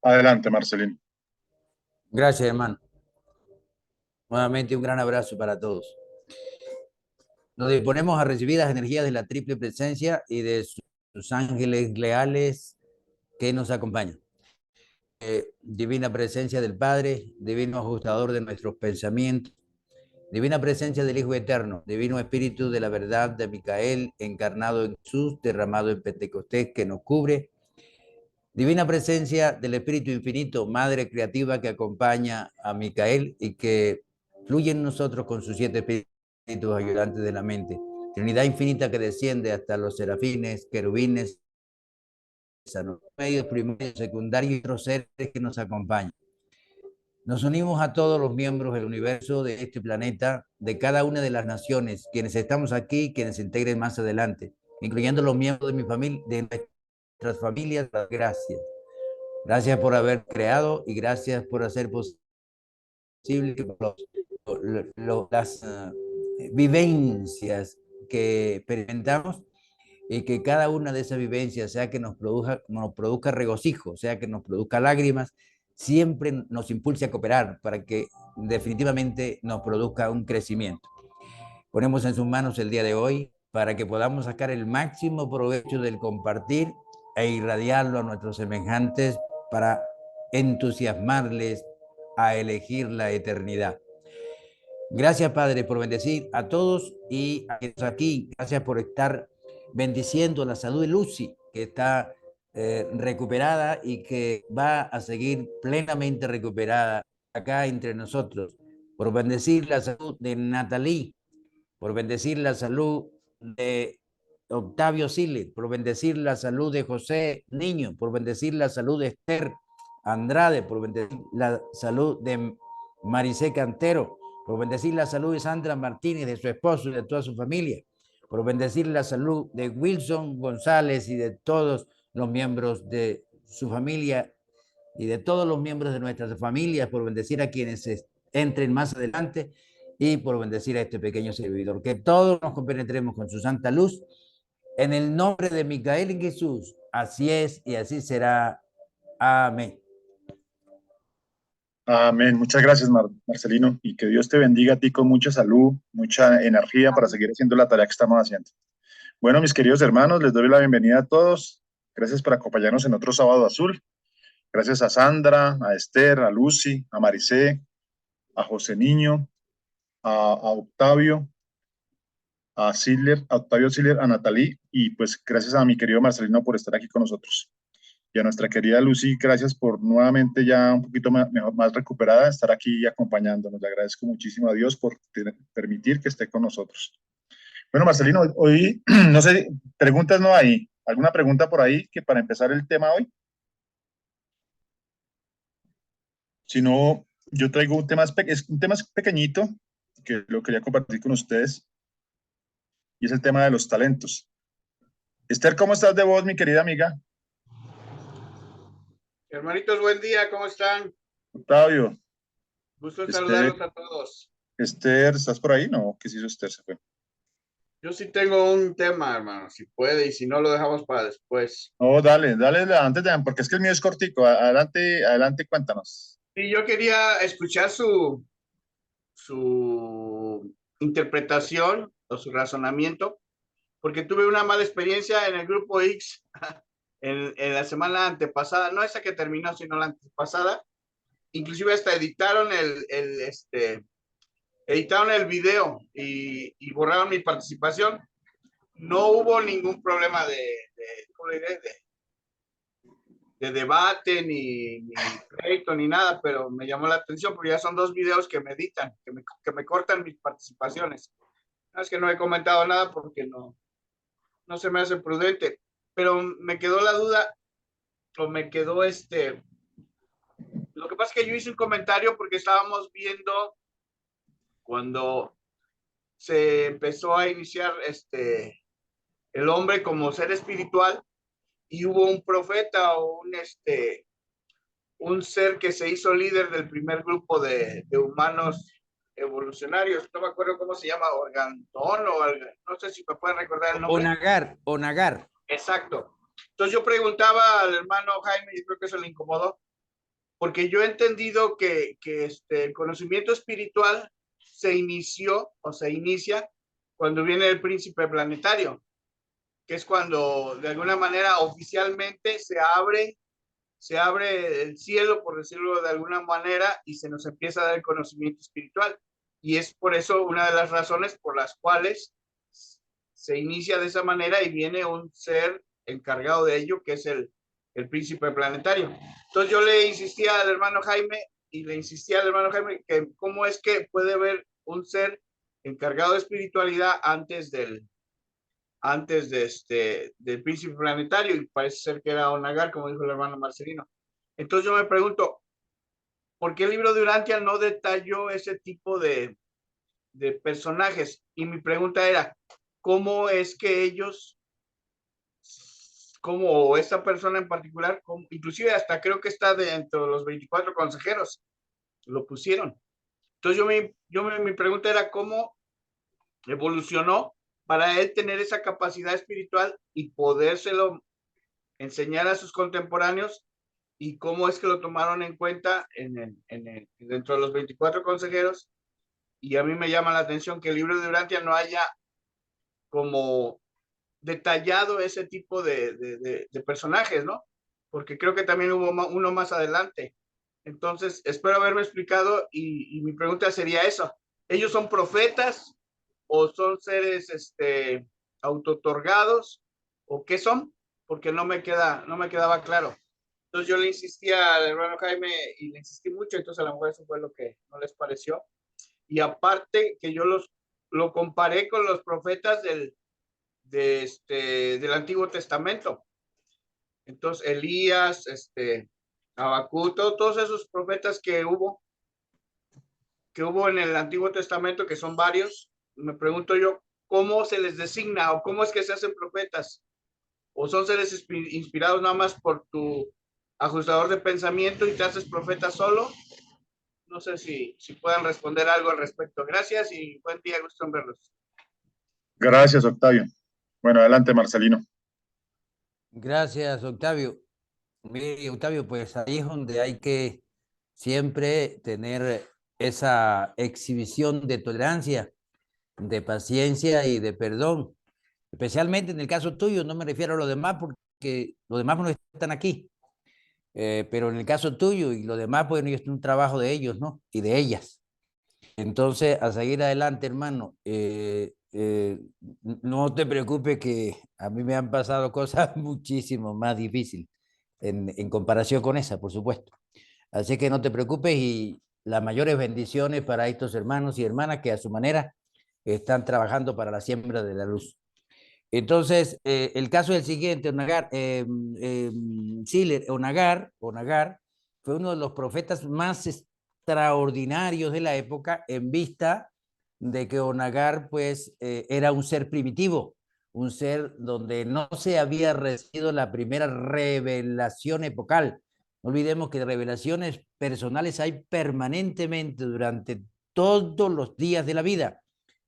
Adelante, Marcelino. Gracias, hermano. Nuevamente un gran abrazo para todos. Nos disponemos a recibir las energías de la triple presencia y de sus ángeles leales que nos acompañan. Divina presencia del Padre, divino ajustador de nuestros pensamientos, divina presencia del Hijo Eterno, divino Espíritu de la verdad de Micael, encarnado en Jesús, derramado en Pentecostés, que nos cubre. Divina presencia del Espíritu Infinito, Madre Creativa que acompaña a Micael y que fluye en nosotros con sus 7 espíritus ayudantes de la mente. Trinidad infinita que desciende hasta los serafines, querubines, medios primarios, secundarios y otros seres que nos acompañan. Nos unimos a todos los miembros del universo de este planeta, de cada una de las naciones, quienes estamos aquí, quienes se integren más adelante, incluyendo los miembros de mi familia, de nuestras familias. Gracias. Gracias por haber creado y gracias por hacer posible las vivencias que experimentamos y que cada una de esas vivencias, sea que nos produzca regocijo, sea que nos produzca lágrimas, siempre nos impulse a cooperar para que definitivamente nos produzca un crecimiento. Ponemos en sus manos el día de hoy para que podamos sacar el máximo provecho del compartir e irradiarlo a nuestros semejantes para entusiasmarles a elegir la eternidad. Gracias, Padre, por bendecir a todos y a quienes aquí. Gracias por estar bendiciendo la salud de Lucy, que está recuperada y que va a seguir plenamente recuperada acá entre nosotros. Por bendecir la salud de Natalie, por bendecir la salud de Octavio Siles, por bendecir la salud de José Niño, por bendecir la salud de Esther Andrade, por bendecir la salud de Maricé Cantero, por bendecir la salud de Sandra Martínez, de su esposo y de toda su familia, por bendecir la salud de Wilson González y de todos los miembros de su familia y de todos los miembros de nuestras familias, por bendecir a quienes entren más adelante y por bendecir a este pequeño servidor. Que todos nos compenetremos con su santa luz. En el nombre de Micael y Jesús, así es y así será. Amén. Amén. Muchas gracias, Marcelino, y que Dios te bendiga a ti con mucha salud, mucha energía para seguir haciendo la tarea que estamos haciendo. Bueno, mis queridos hermanos, les doy la bienvenida a todos. Gracias por acompañarnos en otro Sábado Azul. Gracias a Sandra, a Esther, a Lucy, a Maricé, a José Niño, a Octavio, a Octavio Sidler, a Natalie, y pues gracias a mi querido Marcelino por estar aquí con nosotros. Y a nuestra querida Lucy, gracias por nuevamente ya un poquito más recuperada, estar aquí acompañándonos. Le agradezco muchísimo a Dios por permitir que esté con nosotros. Bueno, Marcelino, hoy, no sé, preguntas no hay. ¿Alguna pregunta por ahí que para empezar el tema hoy? Si no, yo traigo un tema pequeñito que lo quería compartir con ustedes y es el tema de los talentos. Esther, ¿cómo estás de voz, mi querida amiga? Hermanitos, buen día, ¿cómo están? Octavio. Gusto en saludarlos a todos. Esther, ¿estás por ahí? No, ¿qué se hizo Esther? Se fue. Yo sí tengo un tema, hermano, si puede, y si no lo dejamos para después. No, dale, antes de, porque es que el mío es cortico. Adelante, adelante, cuéntanos. Sí, yo quería escuchar su interpretación o su razonamiento, porque tuve una mala experiencia en el grupo X en la semana antepasada, no esa que terminó, sino la antepasada. Inclusive hasta editaron editaron el video y borraron mi participación. No hubo ningún problema de de debate, ni pleito, ni nada, pero me llamó la atención porque ya son 2 videos que me editan, que me cortan mis participaciones. No, es que no he comentado nada porque no se me hace prudente, pero me quedó la duda, o me quedó lo que pasa es que yo hice un comentario porque estábamos viendo cuando se empezó a iniciar el hombre como ser espiritual y hubo un profeta o un ser que se hizo líder del primer grupo de humanos evolucionarios. No me acuerdo cómo se llama, Organtón o algo, no sé si me pueden recordar el nombre. Onagar, Onagar. Exacto. Entonces yo preguntaba al hermano Jaime, y creo que eso le incomodó, porque yo he entendido que el conocimiento espiritual se inició o se inicia cuando viene el príncipe planetario, que es cuando de alguna manera oficialmente se abre el cielo, por decirlo de alguna manera, y se nos empieza a dar el conocimiento espiritual. Y es por eso una de las razones por las cuales se inicia de esa manera y viene un ser encargado de ello, que es el príncipe planetario. Entonces yo le insistía al hermano Jaime que cómo es que puede haber un ser encargado de espiritualidad antes del príncipe planetario, y parece ser que era Onagar, como dijo el hermano Marcelino. Entonces yo me pregunto, ¿por qué el libro de Urantia no detalló ese tipo de personajes? Y mi pregunta era, ¿cómo es que ellos, como esta persona en particular, inclusive hasta creo que está dentro de los 24 consejeros, lo pusieron? Entonces mi pregunta era, ¿cómo evolucionó para él tener esa capacidad espiritual y podérselo enseñar a sus contemporáneos, y cómo es que lo tomaron en cuenta dentro de los 24 consejeros? Y a mí me llama la atención que el libro de Urantia no haya como detallado ese tipo de personajes, ¿no? Porque creo que también hubo uno más adelante. Entonces, espero haberme explicado, y mi pregunta sería eso. ¿Ellos son profetas o son seres autotorgados o qué son? Porque no me quedaba claro. Entonces yo le insistía al hermano Jaime y le insistí mucho, entonces a lo mejor eso fue lo que no les pareció. Y aparte que yo lo comparé con los profetas del Antiguo Testamento. Entonces Elías, Habacuc, todos esos profetas que hubo en el Antiguo Testamento, que son varios, me pregunto yo, ¿cómo se les designa o cómo es que se hacen profetas? ¿O son seres inspirados nada más por tu ajustador de pensamiento y te haces profeta solo? No sé si puedan responder algo al respecto. Gracias y buen día, gusto en verlos. Gracias, Octavio. Bueno, adelante, Marcelino. Gracias, Octavio. Mire, Octavio, pues ahí es donde hay que siempre tener esa exhibición de tolerancia, de paciencia y de perdón. Especialmente en el caso tuyo, no me refiero a los demás porque los demás no están aquí. Pero en el caso tuyo y los demás, pues es un trabajo de ellos, ¿no? Y de ellas. Entonces, a seguir adelante, hermano. No te preocupes que a mí me han pasado cosas muchísimo más difíciles en comparación con esa, por supuesto. Así que no te preocupes y las mayores bendiciones para estos hermanos y hermanas que a su manera están trabajando para la siembra de la luz. Entonces, el caso es el siguiente, Onagar, Onagar fue uno de los profetas más extraordinarios de la época en vista de que Onagar pues era un ser primitivo, un ser donde no se había recibido la primera revelación epocal. No olvidemos que revelaciones personales hay permanentemente durante todos los días de la vida.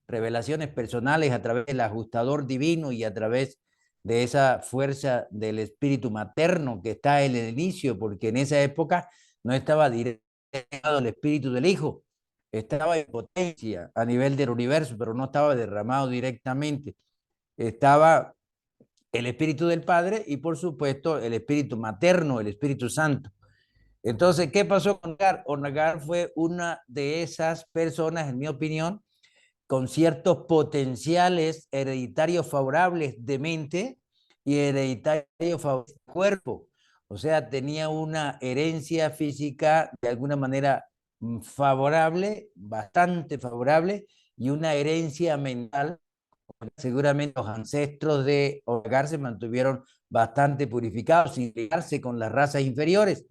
Revelaciones personales a través del ajustador divino y a través de esa fuerza del espíritu materno que está en el inicio, porque en esa época no estaba directado el espíritu del Hijo, estaba en potencia a nivel del universo, pero no estaba derramado directamente. Estaba el espíritu del Padre y por supuesto el espíritu materno, el Espíritu Santo. Entonces, ¿qué pasó con Onagar? Onagar fue una de esas personas, en mi opinión, con ciertos potenciales hereditarios favorables de mente y hereditarios favorables de cuerpo. O sea, tenía una herencia física de alguna manera favorable, bastante favorable, y una herencia mental. Seguramente los ancestros de Hogar se mantuvieron bastante purificados, sin ligarse con las razas inferiores.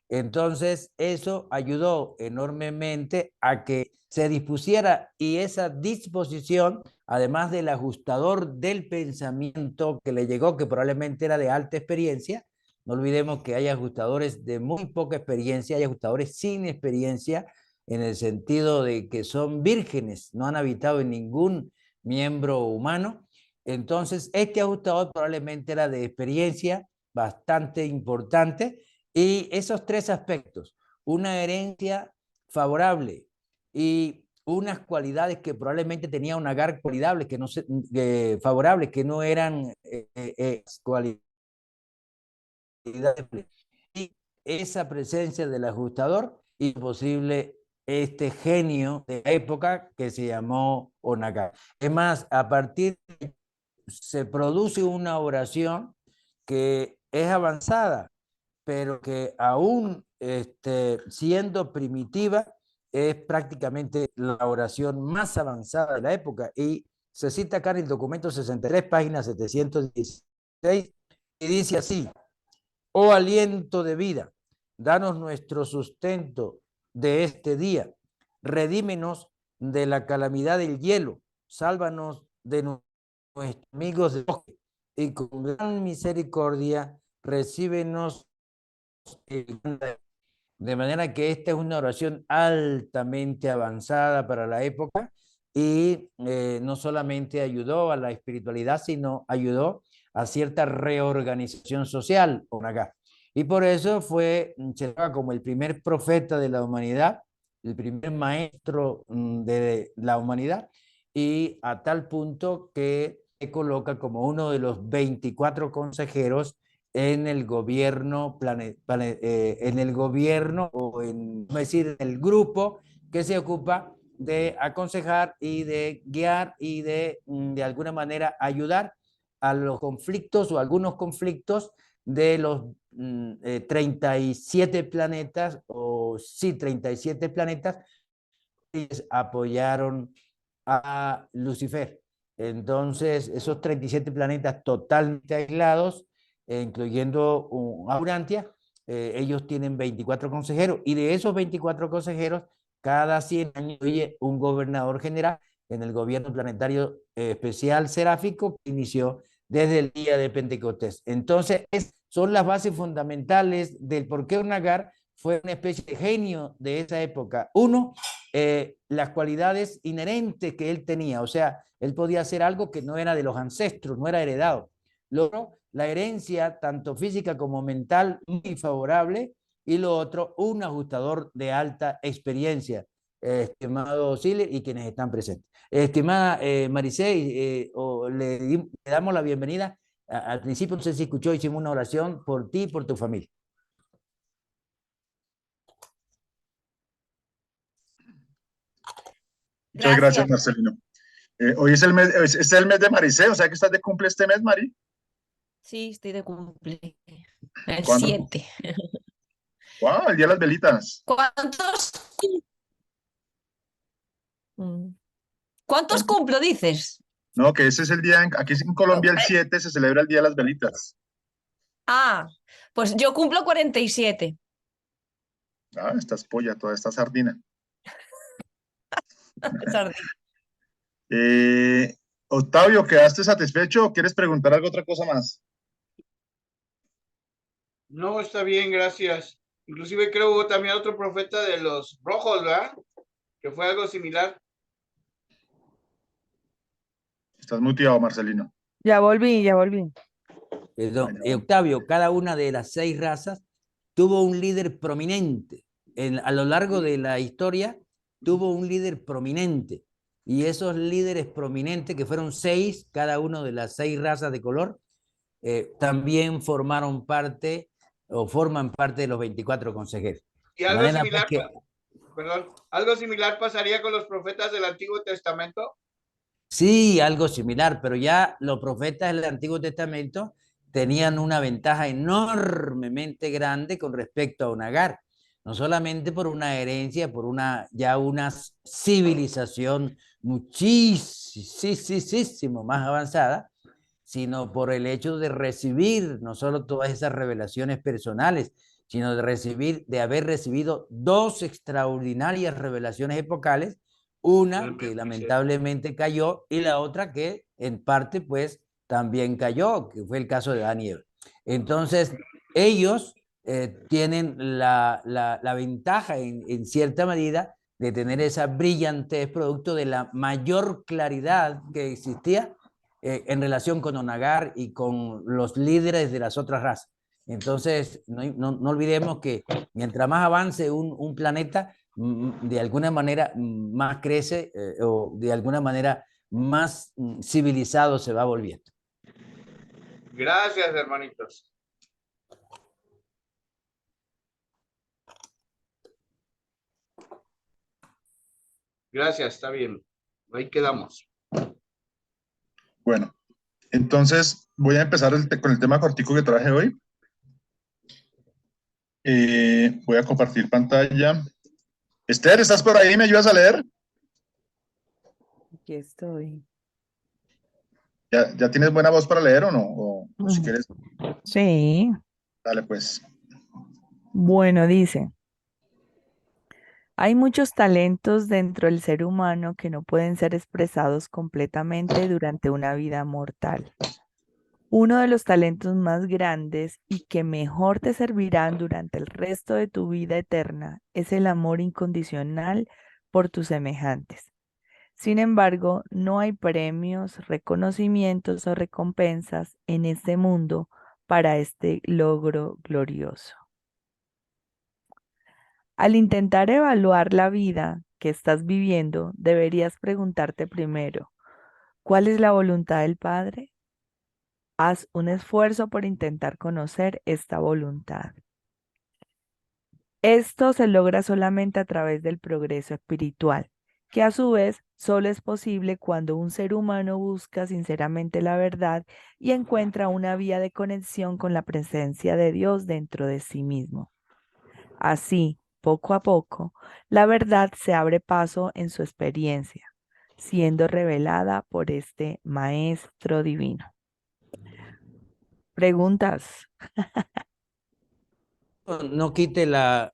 Entonces, eso ayudó enormemente a que se dispusiera, y esa disposición, además del ajustador del pensamiento que le llegó, que probablemente era de alta experiencia, no olvidemos que hay ajustadores de muy poca experiencia, hay ajustadores sin experiencia, en el sentido de que son vírgenes, no han habitado en ningún miembro humano. Entonces, este ajustador probablemente era de experiencia bastante importante, y esos tres aspectos, una herencia favorable y unas cualidades que probablemente tenía un Agar favorable, favorables, que no eran cualidades, y esa presencia del ajustador y posible este genio de la época que se llamó Onagar. Es más, a partir de se produce una oración que es avanzada, pero que aún siendo primitiva, es prácticamente la oración más avanzada de la época. Y se cita acá en el documento 63, página 716, y dice así: oh aliento de vida, danos nuestro sustento de este día, redímenos de la calamidad del hielo, sálvanos de nuestros amigos del bosque, y con gran misericordia recíbenos. De manera que esta es una oración altamente avanzada para la época, y no solamente ayudó a la espiritualidad, sino ayudó a cierta reorganización social. Y por eso se llama como el primer profeta de la humanidad, el primer maestro de la humanidad, y a tal punto que se coloca como uno de los 24 consejeros en el gobierno, en el gobierno, o en, es decir, en el grupo que se ocupa de aconsejar y de guiar y de alguna manera ayudar a los conflictos, o algunos conflictos de los 37 planetas, o sí, 37 planetas, y apoyaron a Lucifer. Entonces, esos 37 planetas totalmente aislados, incluyendo Urantia, ellos tienen 24 consejeros, y de esos 24 consejeros, cada 100 años oye un gobernador general en el gobierno planetario especial seráfico, que inició desde el día de Pentecostés. Entonces, son las bases fundamentales del por qué Onagar fue una especie de genio de esa época. Uno, las cualidades inherentes que él tenía, o sea, él podía hacer algo que no era de los ancestros, no era heredado. Lo otro, la herencia, tanto física como mental, muy favorable. Y lo otro, un ajustador de alta experiencia, estimado Siler y quienes están presentes. Estimada Maricé, le damos la bienvenida. Al principio, no sé si escuchó, hicimos una oración por ti y por tu familia. Muchas gracias, Marcelino. Hoy es el mes de Maricé, o sea que estás de cumple este mes, Mari. Sí, estoy de cumple. El ¿Cuándo? 7. Wow, el día de las velitas. ¿Cuántos cumplo, dices? No, que ese es el día, aquí en Colombia el 7 se celebra el día de las velitas. Ah, pues yo cumplo 47. Ah, estás polla, toda esta sardina. Octavio, ¿quedaste satisfecho o quieres preguntar algo, otra cosa más? No, está bien, gracias. Inclusive creo que hubo también otro profeta de los rojos, ¿verdad? Que fue algo similar. Estás muteado, Marcelino. Ya volví, ya volví. Perdón, Octavio, cada una de las 6 razas tuvo un líder prominente. A lo largo de la historia tuvo un líder prominente. Y esos líderes prominentes, que fueron 6, cada uno de las 6 razas de color, también formaron parte o forman parte de los 24 consejeros. Y algo similar, perdón, algo similar pasaría con los profetas del Antiguo Testamento. Sí, algo similar, pero ya los profetas del Antiguo Testamento tenían una ventaja enormemente grande con respecto a un Agar, no solamente por una herencia, por una civilización muchísimo más avanzada, sino por el hecho de recibir no solo todas esas revelaciones personales, sino de haber recibido dos extraordinarias revelaciones epocales, una que lamentablemente cayó y la otra que en parte pues también cayó, que fue el caso de Daniel. Entonces, ellos tienen la ventaja en cierta medida de tener esa brillantez producto de la mayor claridad que existía en relación con Onagar y con los líderes de las otras razas. Entonces, no olvidemos que mientras más avance un planeta, de alguna manera más crece o de alguna manera más civilizado se va volviendo. Gracias, hermanitos. Gracias, está bien. Ahí quedamos. Bueno, entonces voy a empezar con el tema cortico que traje hoy. Voy a compartir pantalla. Esther, ¿estás por ahí? ¿Me ayudas a leer? Aquí estoy. ¿Ya tienes buena voz para leer o no? O si quieres, Sí. dale pues. Bueno, dice, hay muchos talentos dentro del ser humano que no pueden ser expresados completamente durante una vida mortal. Uno de los talentos más grandes y que mejor te servirán durante el resto de tu vida eterna es el amor incondicional por tus semejantes. Sin embargo, no hay premios, reconocimientos o recompensas en este mundo para este logro glorioso. Al intentar evaluar la vida que estás viviendo, deberías preguntarte primero, ¿cuál es la voluntad del Padre? Haz un esfuerzo por intentar conocer esta voluntad. Esto se logra solamente a través del progreso espiritual, que a su vez solo es posible cuando un ser humano busca sinceramente la verdad y encuentra una vía de conexión con la presencia de Dios dentro de sí mismo. Así, poco a poco, la verdad se abre paso en su experiencia, siendo revelada por este Maestro Divino. ¿Preguntas? No quite la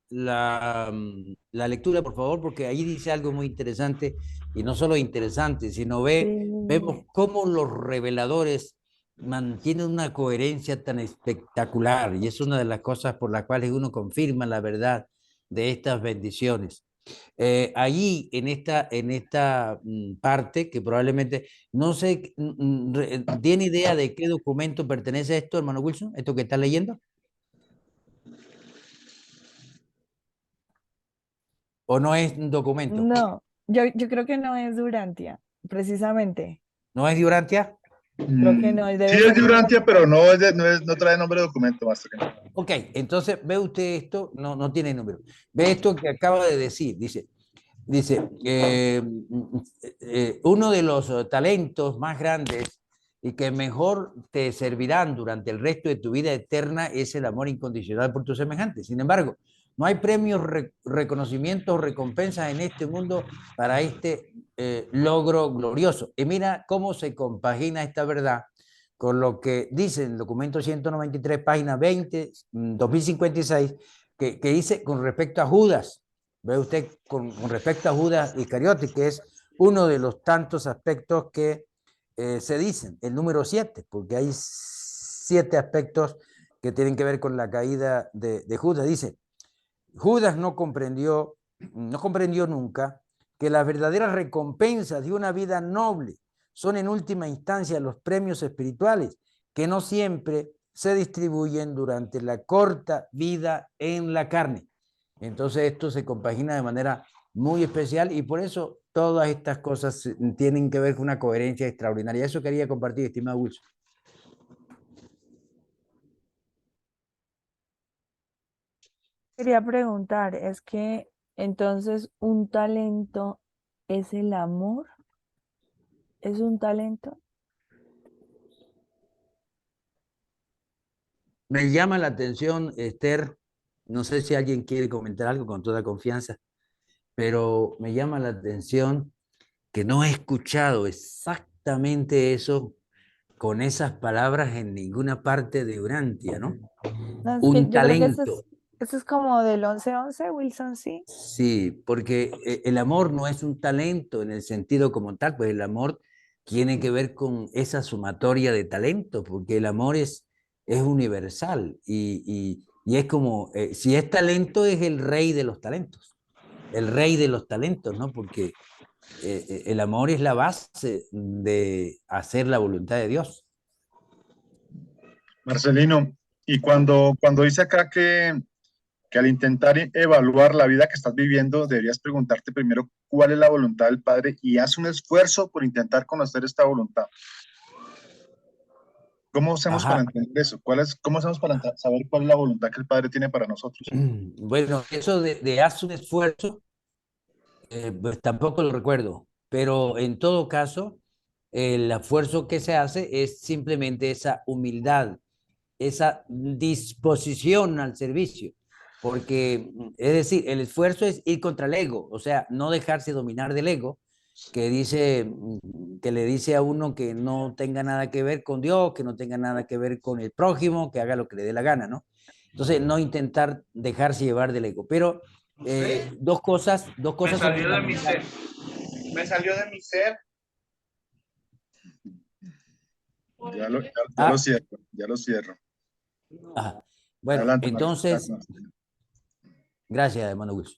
lectura, por favor, porque ahí dice algo muy interesante, y no solo interesante, sino vemos cómo los reveladores mantienen una coherencia tan espectacular, y es una de las cosas por las cuales uno confirma la verdad de estas bendiciones. Allí, en esta parte, que probablemente, no sé, ¿tiene idea de qué documento pertenece esto, hermano Wilson? ¿Esto que está leyendo? ¿O no es un documento? No, yo creo que no es Durantia, precisamente. ¿No es Durantia? Creo que no, Sí debe es ser de una... Urantia, pero no trae nombre de documento, Master. Ok, entonces ve usted esto, no tiene número. Ve esto que acaba de decir, dice uno de los talentos más grandes y que mejor te servirán durante el resto de tu vida eterna es el amor incondicional por tus semejantes. Sin embargo, no hay premios, reconocimientos o recompensas en este mundo para este logro glorioso. Y mira cómo se compagina esta verdad con lo que dice en el documento 193, página 20, 2056, que dice con respecto a Judas. Ve usted con respecto a Judas Iscariote, que es uno de los tantos aspectos que se dicen, el número 7, porque hay 7 aspectos que tienen que ver con la caída de Judas. Dice, Judas no comprendió nunca que las verdaderas recompensas de una vida noble son en última instancia los premios espirituales, que no siempre se distribuyen durante la corta vida en la carne. Entonces esto se compagina de manera muy especial y por eso todas estas cosas tienen que ver con una coherencia extraordinaria. Eso quería compartir, estimado Wilson. Quería preguntar, es que entonces un talento es el amor, ¿es un talento? Me llama la atención, Esther, no sé si alguien quiere comentar algo con toda confianza, pero me llama la atención que no he escuchado exactamente eso con esas palabras en ninguna parte de Urantia, ¿no? No, es que Un yo creo que talento. eso es como del 11-11, Wilson, sí. Sí, porque el amor no es un talento en el sentido como tal, pues el amor tiene que ver con esa sumatoria de talentos, porque el amor es universal y es como, si es talento, es el rey de los talentos, el rey de los talentos, ¿no? Porque el amor es la base de hacer la voluntad de Dios. Marcelino, y cuando dice acá que al intentar evaluar la vida que estás viviendo, deberías preguntarte primero cuál es la voluntad del Padre y haz un esfuerzo por intentar conocer esta voluntad. ¿Cómo hacemos para Ajá. entender eso? ¿Cómo hacemos para saber cuál es la voluntad que el Padre tiene para nosotros? Bueno, eso de haz un esfuerzo, pues tampoco lo recuerdo, pero en todo caso, el esfuerzo que se hace es simplemente esa humildad, esa disposición al servicio, porque es decir, el esfuerzo es ir contra el ego, o sea, no dejarse dominar del ego, que dice, que le dice a uno que no tenga nada que ver con Dios, que no tenga nada que ver con el prójimo, que haga lo que le dé la gana, ¿no? Entonces, no intentar dejarse llevar del ego, pero dos Me cosas son salió de mi ser. fundamentales. Me salió de mi ser. Ya lo Ah, cierro, ya lo cierro. ah, bueno, Adelante, entonces, Marcelino. gracias, hermano Wilson.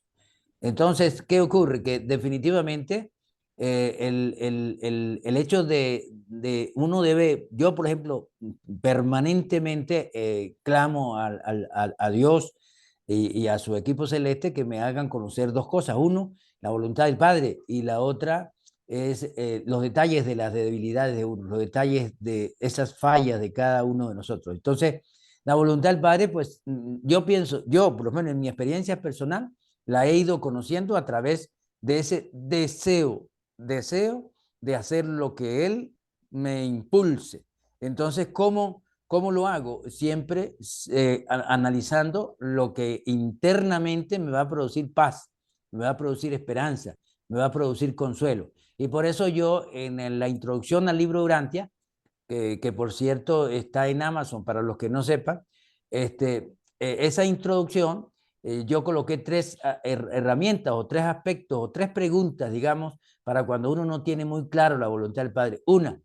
Entonces, ¿qué ocurre? Que definitivamente el hecho de uno debe, yo por ejemplo, permanentemente clamo a Dios y a su equipo celeste que me hagan conocer dos cosas. Uno, la voluntad del Padre y la otra es los detalles de las debilidades de uno, los detalles de esas fallas de cada uno de nosotros. Entonces, la voluntad del Padre, pues yo pienso, yo por lo menos en mi experiencia personal, la he ido conociendo a través de ese deseo de hacer lo que Él me impulse. Entonces, ¿cómo lo hago? Siempre analizando lo que internamente me va a producir paz, me va a producir esperanza, me va a producir consuelo. Y por eso yo en la introducción al libro Urantia, que por cierto está en Amazon para los que no sepan, esa introducción yo coloqué tres herramientas o tres aspectos o tres preguntas, digamos, para cuando uno no tiene muy claro la voluntad del Padre. Una,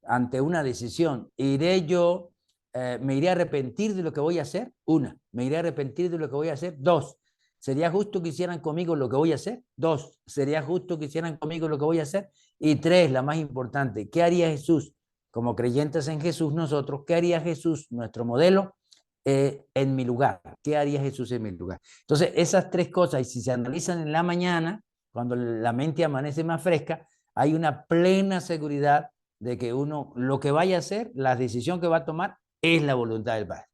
ante una decisión, me iré a arrepentir de lo que voy a hacer. Una, me iré a arrepentir de lo que voy a hacer. Dos, ¿sería justo que hicieran conmigo lo que voy a hacer? Dos, ¿sería justo que hicieran conmigo lo que voy a hacer? Y tres, la más importante, ¿qué haría Jesús? Como creyentes en Jesús nosotros, ¿qué haría Jesús, nuestro modelo, en mi lugar? ¿Qué haría Jesús en mi lugar? Entonces, esas tres cosas, y si se analizan en la mañana, cuando la mente amanece más fresca, hay una plena seguridad de que uno, lo que vaya a hacer, la decisión que va a tomar, es la voluntad del Padre.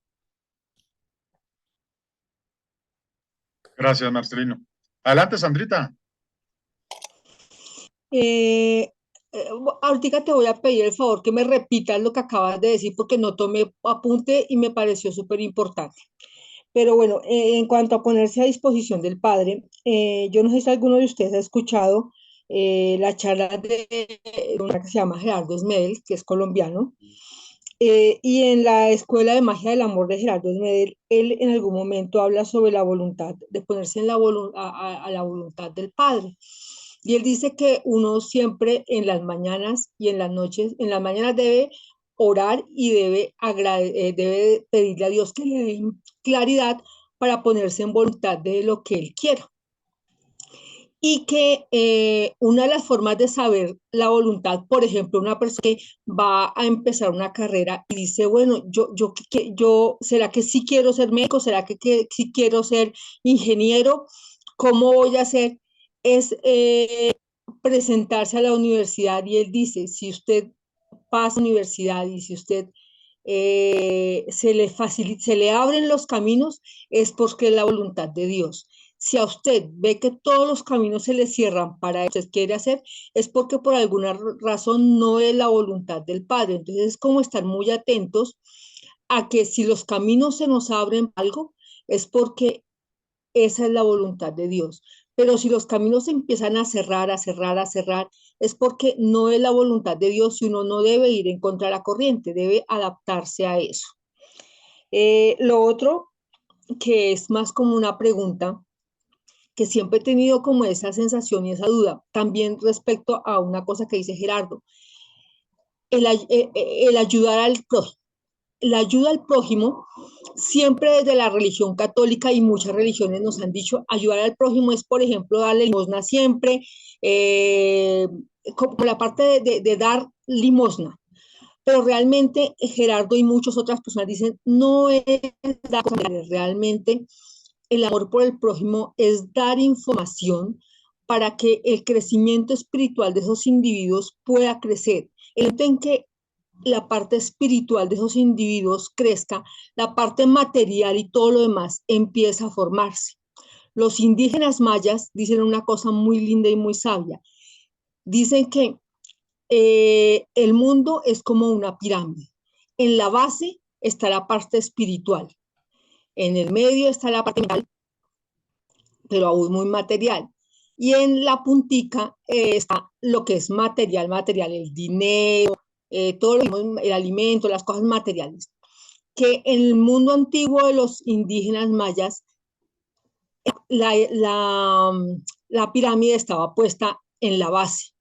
Gracias, Marcelino. Adelante, Sandrita. Eh, Ahorita te voy a pedir el favor que me repitas lo que acabas de decir porque no tomé apunte y me pareció súper importante. Pero bueno, en cuanto a ponerse a disposición del padre, yo no sé si alguno de ustedes ha escuchado la charla de una que se llama Gerardo Esmedel, que es colombiano, y en la Escuela de Magia del Amor de Gerardo Esmedel, él en algún momento habla sobre la voluntad, de ponerse en a la voluntad del padre. Y él dice que uno siempre en las mañanas y en las noches, en las mañanas debe orar y debe pedirle a Dios que le dé claridad para ponerse en voluntad de lo que él quiera. Y que una de las formas de saber la voluntad, por ejemplo, una persona que va a empezar una carrera y dice, bueno, ¿será que sí quiero ser médico? ¿Será que sí quiero ser ingeniero? ¿Cómo voy a hacer? Es presentarse a la universidad y él dice, si usted pasa a la universidad y si usted se le abren los caminos, es porque es la voluntad de Dios. Si a usted ve que todos los caminos se le cierran para eso que usted quiere hacer, es porque por alguna razón no es la voluntad del Padre. Entonces es como estar muy atentos a que si los caminos se nos abren para algo, es porque esa es la voluntad de Dios. Pero si los caminos se empiezan a cerrar, a cerrar, a cerrar, es porque no es la voluntad de Dios y uno no debe ir en contra de la corriente, debe adaptarse a eso. Lo otro, que es más como una pregunta, que siempre he tenido como esa sensación y esa duda, también respecto a una cosa que dice Gerardo, el ayudar al prójimo. La ayuda al prójimo, siempre desde la religión católica y muchas religiones nos han dicho, ayudar al prójimo es, por ejemplo, darle limosna siempre, como la parte de dar limosna. Pero realmente Gerardo y muchas otras personas dicen, no es dar, realmente el amor por el prójimo es dar información para que el crecimiento espiritual de esos individuos pueda crecer. El momento en que la parte espiritual de esos individuos crezca, la parte material y todo lo demás empieza a formarse. Los indígenas mayas dicen una cosa muy linda y muy sabia. Dicen que el mundo es como una pirámide. En la base está la parte espiritual. En el medio está la parte mental, pero aún muy material. Y en la puntica está lo que es material, material, el dinero, todo el alimento, las cosas materiales. Que en el mundo antiguo de los indígenas mayas, la, la, la pirámide estaba puesta en la base,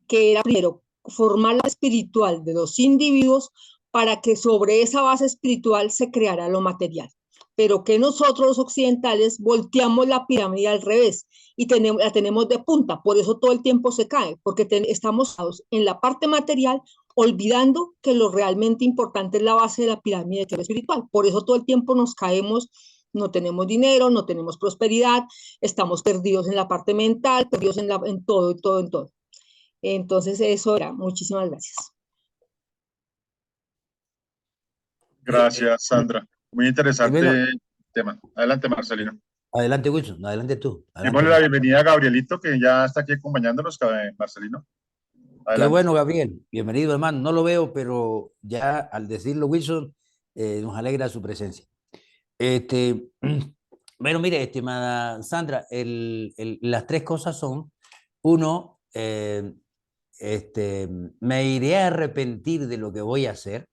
que era primero formar la espiritual de los individuos para que sobre esa base espiritual se creara lo material. Pero que nosotros los occidentales volteamos la pirámide al revés y la tenemos de punta, por eso todo el tiempo se cae, porque estamos en la parte material olvidando que lo realmente importante es la base de la pirámide, que es lo espiritual. Por eso todo el tiempo nos caemos, no tenemos dinero, no tenemos prosperidad, estamos perdidos en la parte mental, perdidos en todo, en todo, en todo. Entonces eso era. Muchísimas gracias. Gracias, Sandra. Muy interesante Bueno, el tema. Adelante, Marcelino. adelante, Wilson, adelante tú. Adelante, Démosle la Wilson. bienvenida a Gabrielito, que ya está aquí acompañándonos, Marcelino. Qué Adelante. bueno, Gabriel. Bienvenido, hermano. No lo veo, pero ya al decirlo, Wilson, nos alegra su presencia. Este, bueno, mire, estimada Sandra, las tres cosas son, uno, me iré a arrepentir de lo que voy a hacer.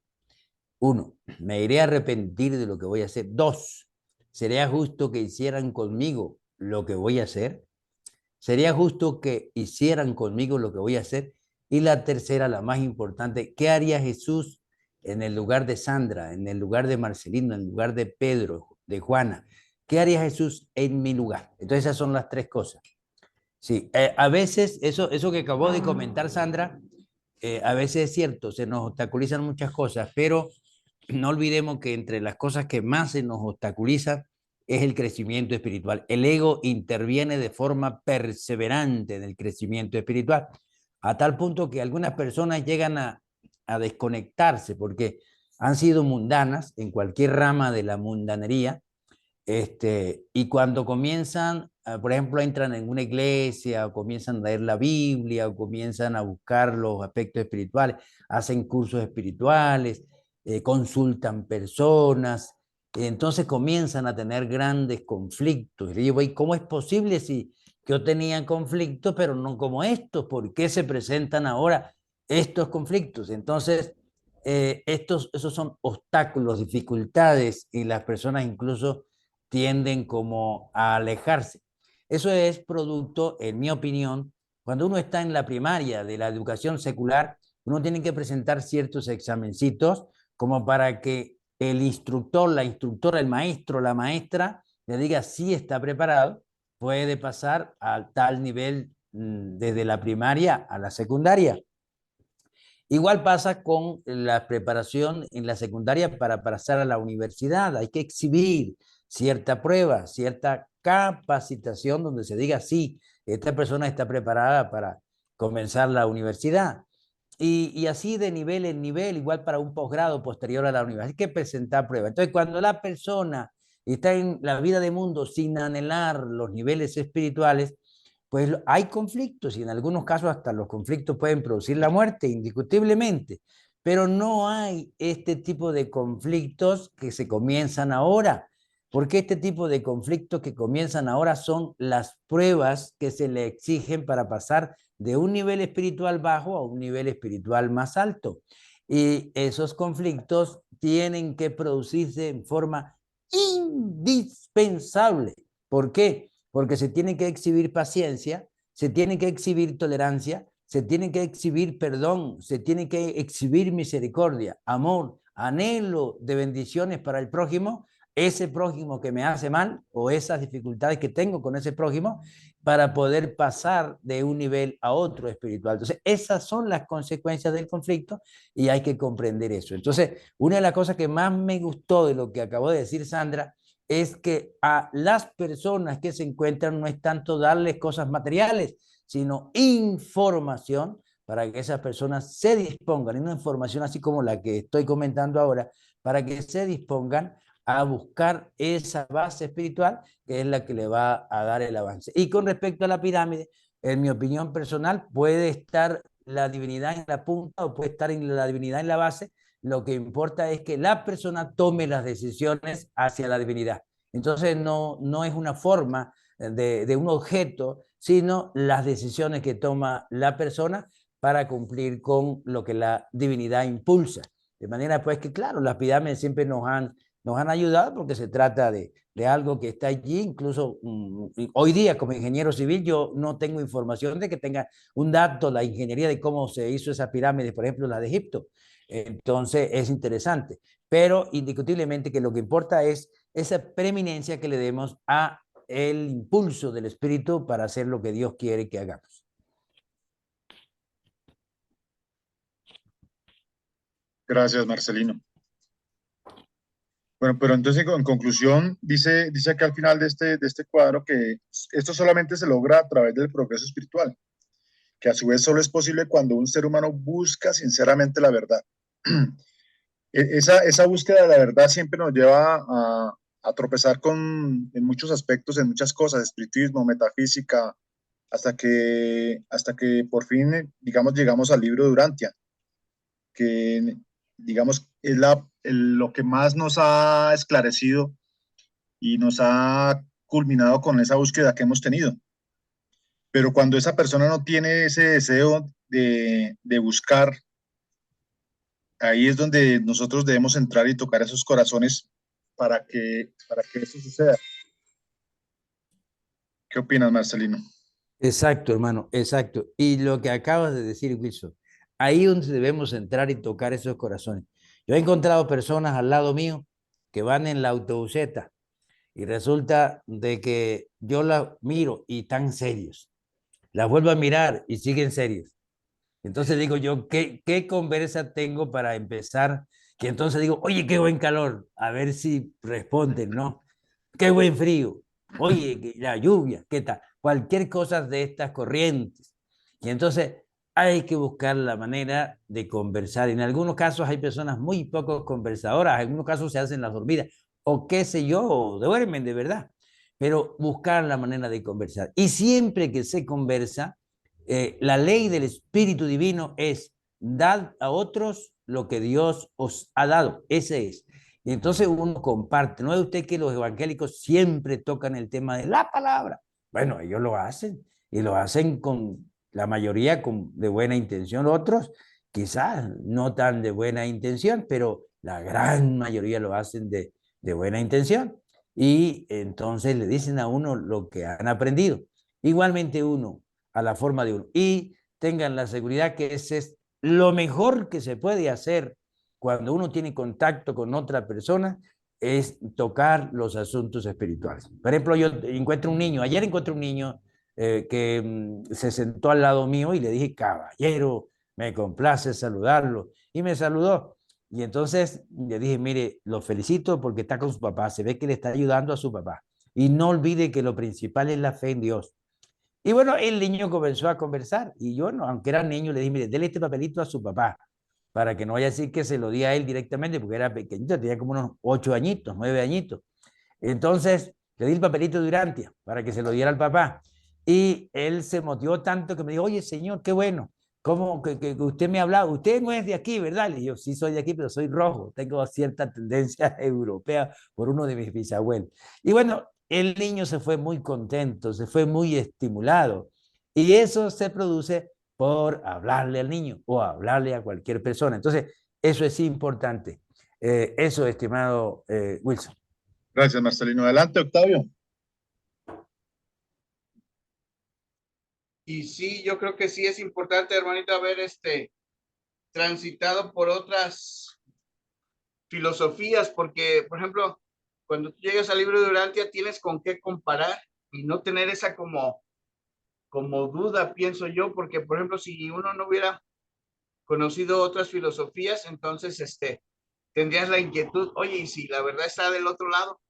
Uno, me iré a arrepentir de lo que voy a hacer. Dos, sería justo que hicieran conmigo lo que voy a hacer. Sería justo que hicieran conmigo lo que voy a hacer. Y la tercera, la más importante, ¿qué haría Jesús en el lugar de Sandra, en el lugar de Marcelino, en el lugar de Pedro, de Juana? ¿Qué haría Jesús en mi lugar? Entonces esas son las tres cosas. Sí, a veces eso que acabó de comentar Sandra, a veces es cierto, se nos obstaculizan muchas cosas, pero no olvidemos que entre las cosas que más se nos obstaculizan es el crecimiento espiritual. El ego interviene de forma perseverante en el crecimiento espiritual, a tal punto que algunas personas llegan a desconectarse porque han sido mundanas en cualquier rama de la mundanería, y cuando comienzan, por ejemplo, entran en una iglesia o comienzan a leer la Biblia o comienzan a buscar los aspectos espirituales, hacen cursos espirituales, consultan personas, entonces comienzan a tener grandes conflictos. Y digo, ¿y cómo es posible si yo tenía conflictos, pero no como estos? ¿Por qué se presentan ahora estos conflictos? Entonces, esos son obstáculos, dificultades, y las personas incluso tienden como a alejarse. Eso es producto, en mi opinión, cuando uno está en la primaria de la educación secular, uno tiene que presentar ciertos examencitos como para que el instructor, la instructora, el maestro, la maestra le diga si está preparado, puede pasar a tal nivel desde la primaria a la secundaria. Igual pasa con la preparación en la secundaria para pasar a la universidad. Hay que exhibir cierta prueba, cierta capacitación donde se diga, sí, esta persona está preparada para comenzar la universidad. Y así de nivel en nivel, igual para un posgrado posterior a la universidad. Hay que presentar pruebas. Entonces, cuando la persona está en la vida de mundo sin anhelar los niveles espirituales, pues hay conflictos y en algunos casos hasta los conflictos pueden producir la muerte, indiscutiblemente. pero no hay este tipo de conflictos que se comienzan ahora, porque este tipo de conflictos que comienzan ahora son las pruebas que se le exigen para pasar de un nivel espiritual bajo a un nivel espiritual más alto. Y esos conflictos tienen que producirse en forma indispensable. ¿Por qué? Porque se tiene que exhibir paciencia, se tiene que exhibir tolerancia, se tiene que exhibir perdón, se tiene que exhibir misericordia, amor, anhelo de bendiciones para el prójimo, ese prójimo que me hace mal o esas dificultades que tengo con ese prójimo para poder pasar de un nivel a otro espiritual. Entonces, esas son las consecuencias del conflicto y hay que comprender eso. Entonces, una de las cosas que más me gustó de lo que acabó de decir Sandra es que a las personas que se encuentran no es tanto darles cosas materiales, sino información para que esas personas se dispongan, y una información así como la que estoy comentando ahora, para que se dispongan a buscar esa base espiritual que es la que le va a dar el avance. Y con respecto a la pirámide, en mi opinión personal, puede estar la divinidad en la punta o puede estar en la divinidad en la base. Lo que importa es que la persona tome las decisiones hacia la divinidad. Entonces no es una forma de un objeto, sino las decisiones que toma la persona para cumplir con lo que la divinidad impulsa. De manera pues que, claro, las pirámides siempre nos han ayudado porque se trata de algo que está allí. Incluso hoy día como ingeniero civil yo no tengo información de que tenga un dato, la ingeniería de cómo se hizo esa pirámide, por ejemplo, la de Egipto. Entonces es interesante, pero indiscutiblemente que lo que importa es esa preeminencia que le demos a el impulso del espíritu para hacer lo que Dios quiere que hagamos. Gracias, Marcelino. Bueno, pero entonces en conclusión, dice acá al final de este cuadro que esto solamente se logra a través del progreso espiritual, que a su vez solo es posible cuando un ser humano busca sinceramente la verdad. Esa búsqueda de la verdad siempre nos lleva a tropezar en muchos aspectos, en muchas cosas, espiritismo, metafísica, hasta que por fin, digamos, llegamos al libro de Urantia, que, digamos, es lo que más nos ha esclarecido y nos ha culminado con esa búsqueda que hemos tenido. Pero cuando esa persona no tiene ese deseo de buscar, ahí es donde nosotros debemos entrar y tocar esos corazones para que eso suceda. ¿Qué opinas, Marcelino? Exacto, hermano, exacto. Y lo que acabas de decir, Wilson, ahí es donde debemos entrar y tocar esos corazones. Yo he encontrado personas al lado mío que van en la autobuseta y resulta de que yo las miro y están serios. Las vuelvo a mirar y siguen serios. Entonces digo yo, ¿qué conversa tengo para empezar? Que entonces digo, oye, qué buen calor, a ver si responden, ¿no? Qué buen frío, oye, la lluvia, ¿qué tal? Cualquier cosa de estas corrientes. Y entonces hay que buscar la manera de conversar. En algunos casos hay personas muy poco conversadoras, en algunos casos se hacen las dormidas, o qué sé yo, o duermen de verdad, pero buscar la manera de conversar. Y siempre que se conversa, la ley del Espíritu Divino es dar a otros lo que Dios os ha dado. Ese es. Y entonces uno comparte. No es usted que los evangélicos siempre tocan el tema de la palabra. Bueno, ellos lo hacen y lo hacen con la mayoría de buena intención. Otros quizás no tan de buena intención, pero la gran mayoría lo hacen de buena intención. Y entonces le dicen a uno lo que han aprendido. Igualmente uno a la forma de uno. Y tengan la seguridad que ese es lo mejor que se puede hacer cuando uno tiene contacto con otra persona, es tocar los asuntos espirituales. Por ejemplo, yo encuentro un niño, ayer encontré un niño que se sentó al lado mío y le dije, caballero, me complace saludarlo. Y me saludó. Y entonces le dije, mire, lo felicito porque está con su papá, se ve que le está ayudando a su papá. Y no olvide que lo principal es la fe en Dios. Y bueno, el niño comenzó a conversar y yo, no, aunque era niño, le dije, mire, déle este papelito a su papá para que no vaya a decir que se lo di a él directamente porque era pequeñito, tenía como unos 8 añitos, 9 añitos. Entonces, le di el papelito de Urantia para que se lo diera al papá. Y él se motivó tanto que me dijo, oye, señor, qué bueno, ¿Cómo que usted me ha hablado? Usted no es de aquí, ¿verdad? Y yo, sí soy de aquí, pero soy rojo. Tengo cierta tendencia europea por uno de mis bisabuelos. Y bueno, el niño se fue muy contento, se fue muy estimulado. Y eso se produce por hablarle al niño o hablarle a cualquier persona. Entonces, eso es importante. Eso, estimado Wilson. Gracias, Marcelino. Adelante, Octavio. Y sí, yo creo que sí es importante, hermanito, haber transitado por otras filosofías, porque, por ejemplo, cuando tú llegas al libro de Urantia, tienes con qué comparar y no tener esa como duda, pienso yo, porque, por ejemplo, si uno no hubiera conocido otras filosofías, entonces, tendrías la inquietud, oye, ¿y si la verdad está del otro lado?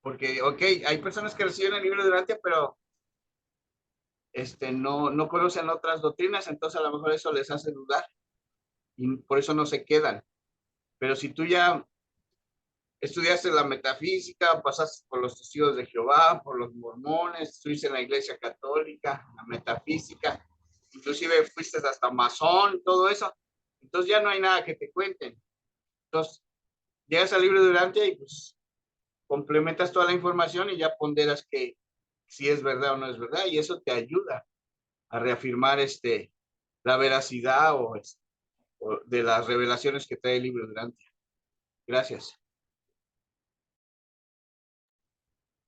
Porque, ok, hay personas que reciben el libro de Urantia, pero no conocen otras doctrinas, entonces a lo mejor eso les hace dudar y por eso no se quedan. Pero si tú ya estudiaste la metafísica, pasaste por los testigos de Jehová, por los mormones, estuviste en la iglesia católica, la metafísica, inclusive fuiste hasta masón, todo eso, entonces ya no hay nada que te cuenten. Entonces, llegas al libro de Urantia y pues complementas toda la información y ya ponderas que si es verdad o no es verdad, y eso te ayuda a reafirmar la veracidad o de las revelaciones que trae el libro de Urantia. Gracias.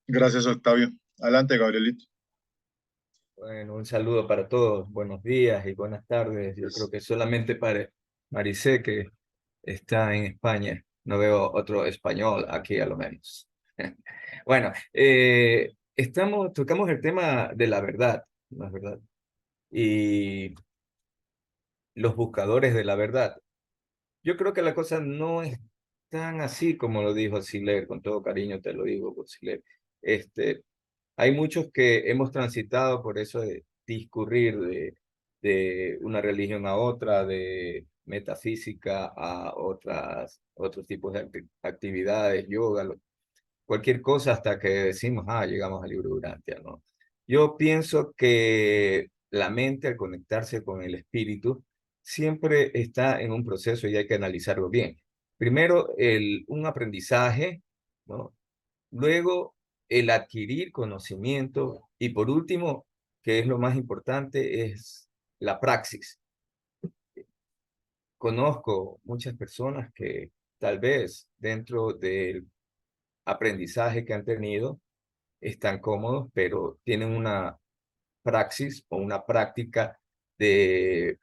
Gracias, Octavio. Adelante, Gabrielito. Bueno, un saludo para todos. Buenos días y buenas tardes. Yo creo que solamente para Maricé, que está en España. No veo otro español aquí, a lo menos. Bueno, tocamos el tema de la verdad, ¿no es verdad? Y los buscadores de la verdad. Yo creo que la cosa no es tan así como lo dijo Siler, con todo cariño te lo digo, Siler. Hay muchos que hemos transitado por eso de discurrir de una religión a otra, de metafísica a otros tipos de actividades, yoga, cualquier cosa hasta que decimos, llegamos al libro Urantia, ¿no? Yo pienso que la mente al conectarse con el espíritu siempre está en un proceso y hay que analizarlo bien. Primero, un aprendizaje, ¿no? Luego, el adquirir conocimiento y por último, que es lo más importante, es la praxis. Conozco muchas personas que tal vez dentro del aprendizaje que han tenido están cómodos, pero tienen una praxis o una práctica de,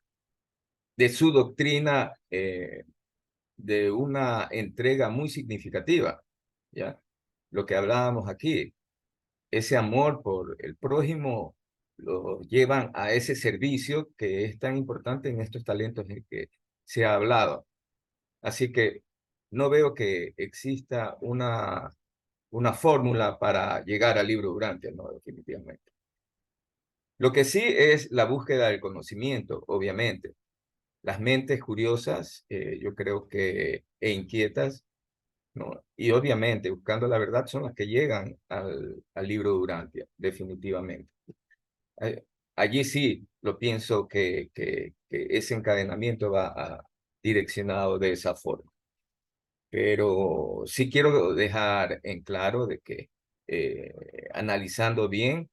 de su doctrina, de una entrega muy significativa, ¿ya? Lo que hablábamos aquí, ese amor por el prójimo lo llevan a ese servicio que es tan importante en estos talentos en que se ha hablado. Así que no veo que exista una fórmula para llegar al libro Urantia, no, definitivamente. Lo que sí es la búsqueda del conocimiento, obviamente. Las mentes curiosas, yo creo que, e inquietas, ¿no? Y obviamente buscando la verdad son las que llegan al libro de Urantia, definitivamente. Allí sí lo pienso que ese encadenamiento direccionado de esa forma. Pero sí quiero dejar en claro de que analizando bien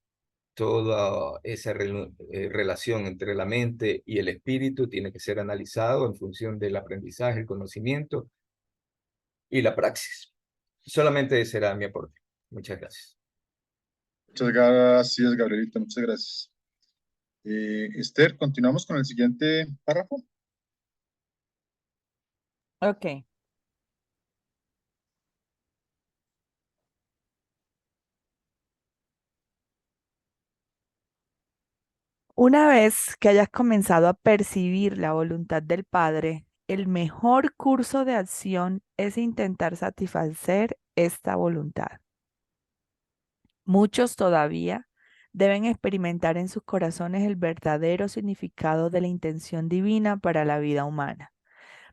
toda esa relación entre la mente y el espíritu tiene que ser analizado en función del aprendizaje, el conocimiento y la praxis. Solamente ese será mi aporte. Muchas gracias. Muchas gracias, Gabrielito. Muchas gracias. Esther, continuamos con el siguiente párrafo. Ok. Una vez que hayas comenzado a percibir la voluntad del Padre, el mejor curso de acción es intentar satisfacer esta voluntad. Muchos todavía deben experimentar en sus corazones el verdadero significado de la intención divina para la vida humana.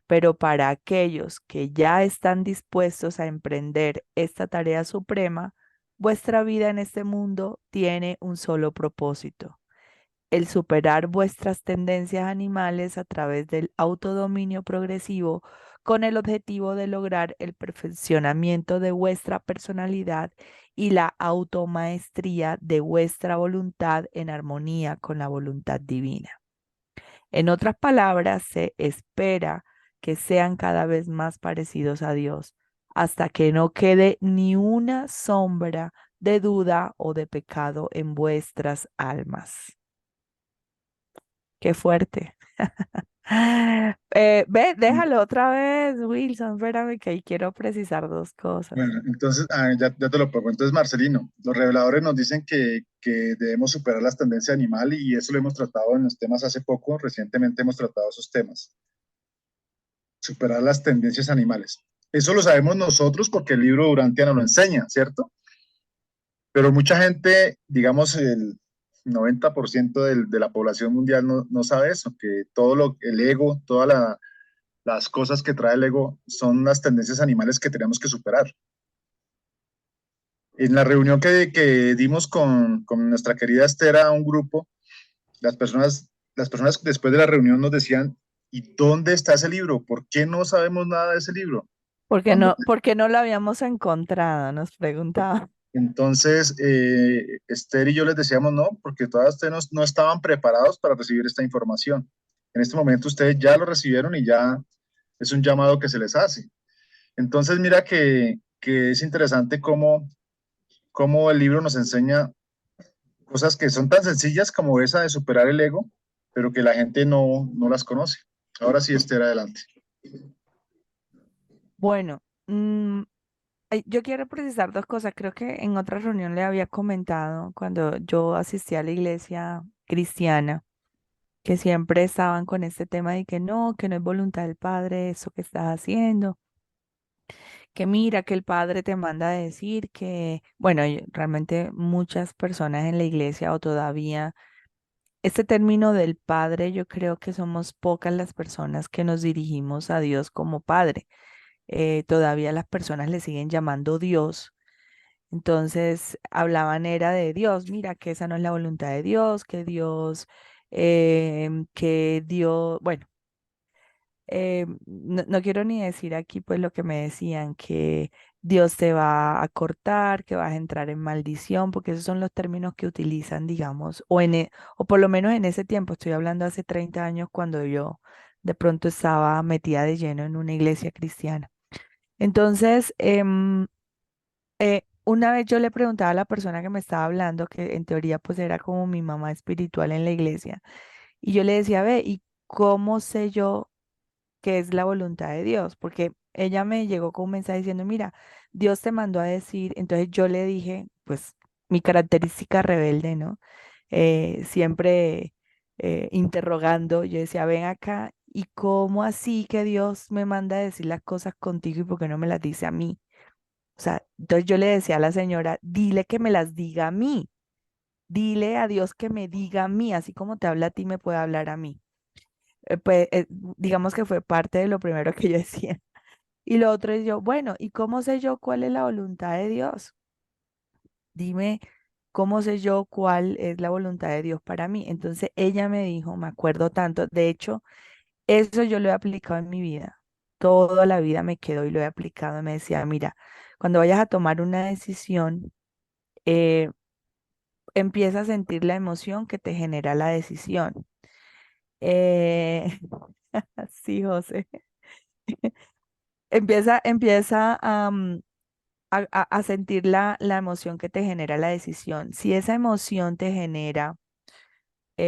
Pero para aquellos que ya están dispuestos a emprender esta tarea suprema, vuestra vida en este mundo tiene un solo propósito: el superar vuestras tendencias animales a través del autodominio progresivo con el objetivo de lograr el perfeccionamiento de vuestra personalidad y la automaestría de vuestra voluntad en armonía con la voluntad divina. En otras palabras, se espera que sean cada vez más parecidos a Dios, hasta que no quede ni una sombra de duda o de pecado en vuestras almas. Qué fuerte. Déjalo otra vez, Wilson, espérame que ahí quiero precisar dos cosas. Bueno, entonces, ya te lo pongo. Entonces, Marcelino, los reveladores nos dicen que debemos superar las tendencias animal y eso lo hemos tratado en los temas hace poco, recientemente hemos tratado esos temas, superar las tendencias animales. Eso lo sabemos nosotros porque el libro Durantia nos lo enseña, ¿cierto? Pero mucha gente, digamos el 90% de la población mundial no sabe eso, que el ego, las cosas que trae el ego son las tendencias animales que tenemos que superar. En la reunión que dimos con nuestra querida Esther a un grupo, las personas después de la reunión nos decían, ¿y dónde está ese libro? ¿Por qué no sabemos nada de ese libro? Cuando ¿Por qué no lo habíamos encontrado? Nos preguntaba. Entonces, Esther y yo les decíamos no, porque todas ustedes no estaban preparados para recibir esta información. En este momento ustedes ya lo recibieron y ya es un llamado que se les hace. Entonces, mira que es interesante cómo el libro nos enseña cosas que son tan sencillas como esa de superar el ego, pero que la gente no las conoce. Ahora sí, Esther, adelante. Bueno, yo quiero precisar dos cosas. Creo que en otra reunión le había comentado cuando yo asistí a la iglesia cristiana, que siempre estaban con este tema de que no es voluntad del Padre eso que estás haciendo, que mira que el Padre te manda a decir que, bueno, realmente muchas personas en la iglesia o todavía, este término del Padre, yo creo que somos pocas las personas que nos dirigimos a Dios como Padre. Todavía las personas le siguen llamando Dios. Entonces hablaban era de Dios, mira que esa no es la voluntad de Dios, que Dios, bueno, no quiero ni decir aquí pues lo que me decían, que Dios te va a cortar, que vas a entrar en maldición, porque esos son los términos que utilizan, digamos, o por lo menos en ese tiempo, estoy hablando hace 30 años cuando yo de pronto estaba metida de lleno en una iglesia cristiana. Entonces, una vez yo le preguntaba a la persona que me estaba hablando, que en teoría pues era como mi mamá espiritual en la iglesia, y yo le decía, ve, ¿y cómo sé yo qué es la voluntad de Dios? Porque ella me llegó con un mensaje diciendo, mira, Dios te mandó a decir, entonces yo le dije, pues mi característica rebelde, ¿no? Siempre interrogando, yo decía, ven acá, ¿y cómo así que Dios me manda a decir las cosas contigo y por qué no me las dice a mí? O sea, entonces yo le decía a la señora, dile que me las diga a mí, dile a Dios que me diga a mí, así como te habla a ti, me puede hablar a mí. Digamos que fue parte de lo primero que yo decía. Y lo otro es yo, bueno, ¿y cómo sé yo cuál es la voluntad de Dios? Dime, ¿cómo sé yo cuál es la voluntad de Dios para mí? Entonces ella me dijo, me acuerdo tanto, de hecho, eso yo lo he aplicado en mi vida. Toda la vida me quedó y lo he aplicado. Me decía, mira, cuando vayas a tomar una decisión, eh, empieza a sentir la emoción que te genera la decisión. Eh, sí, José. Empieza a sentir la emoción que te genera la decisión. Si esa emoción te genera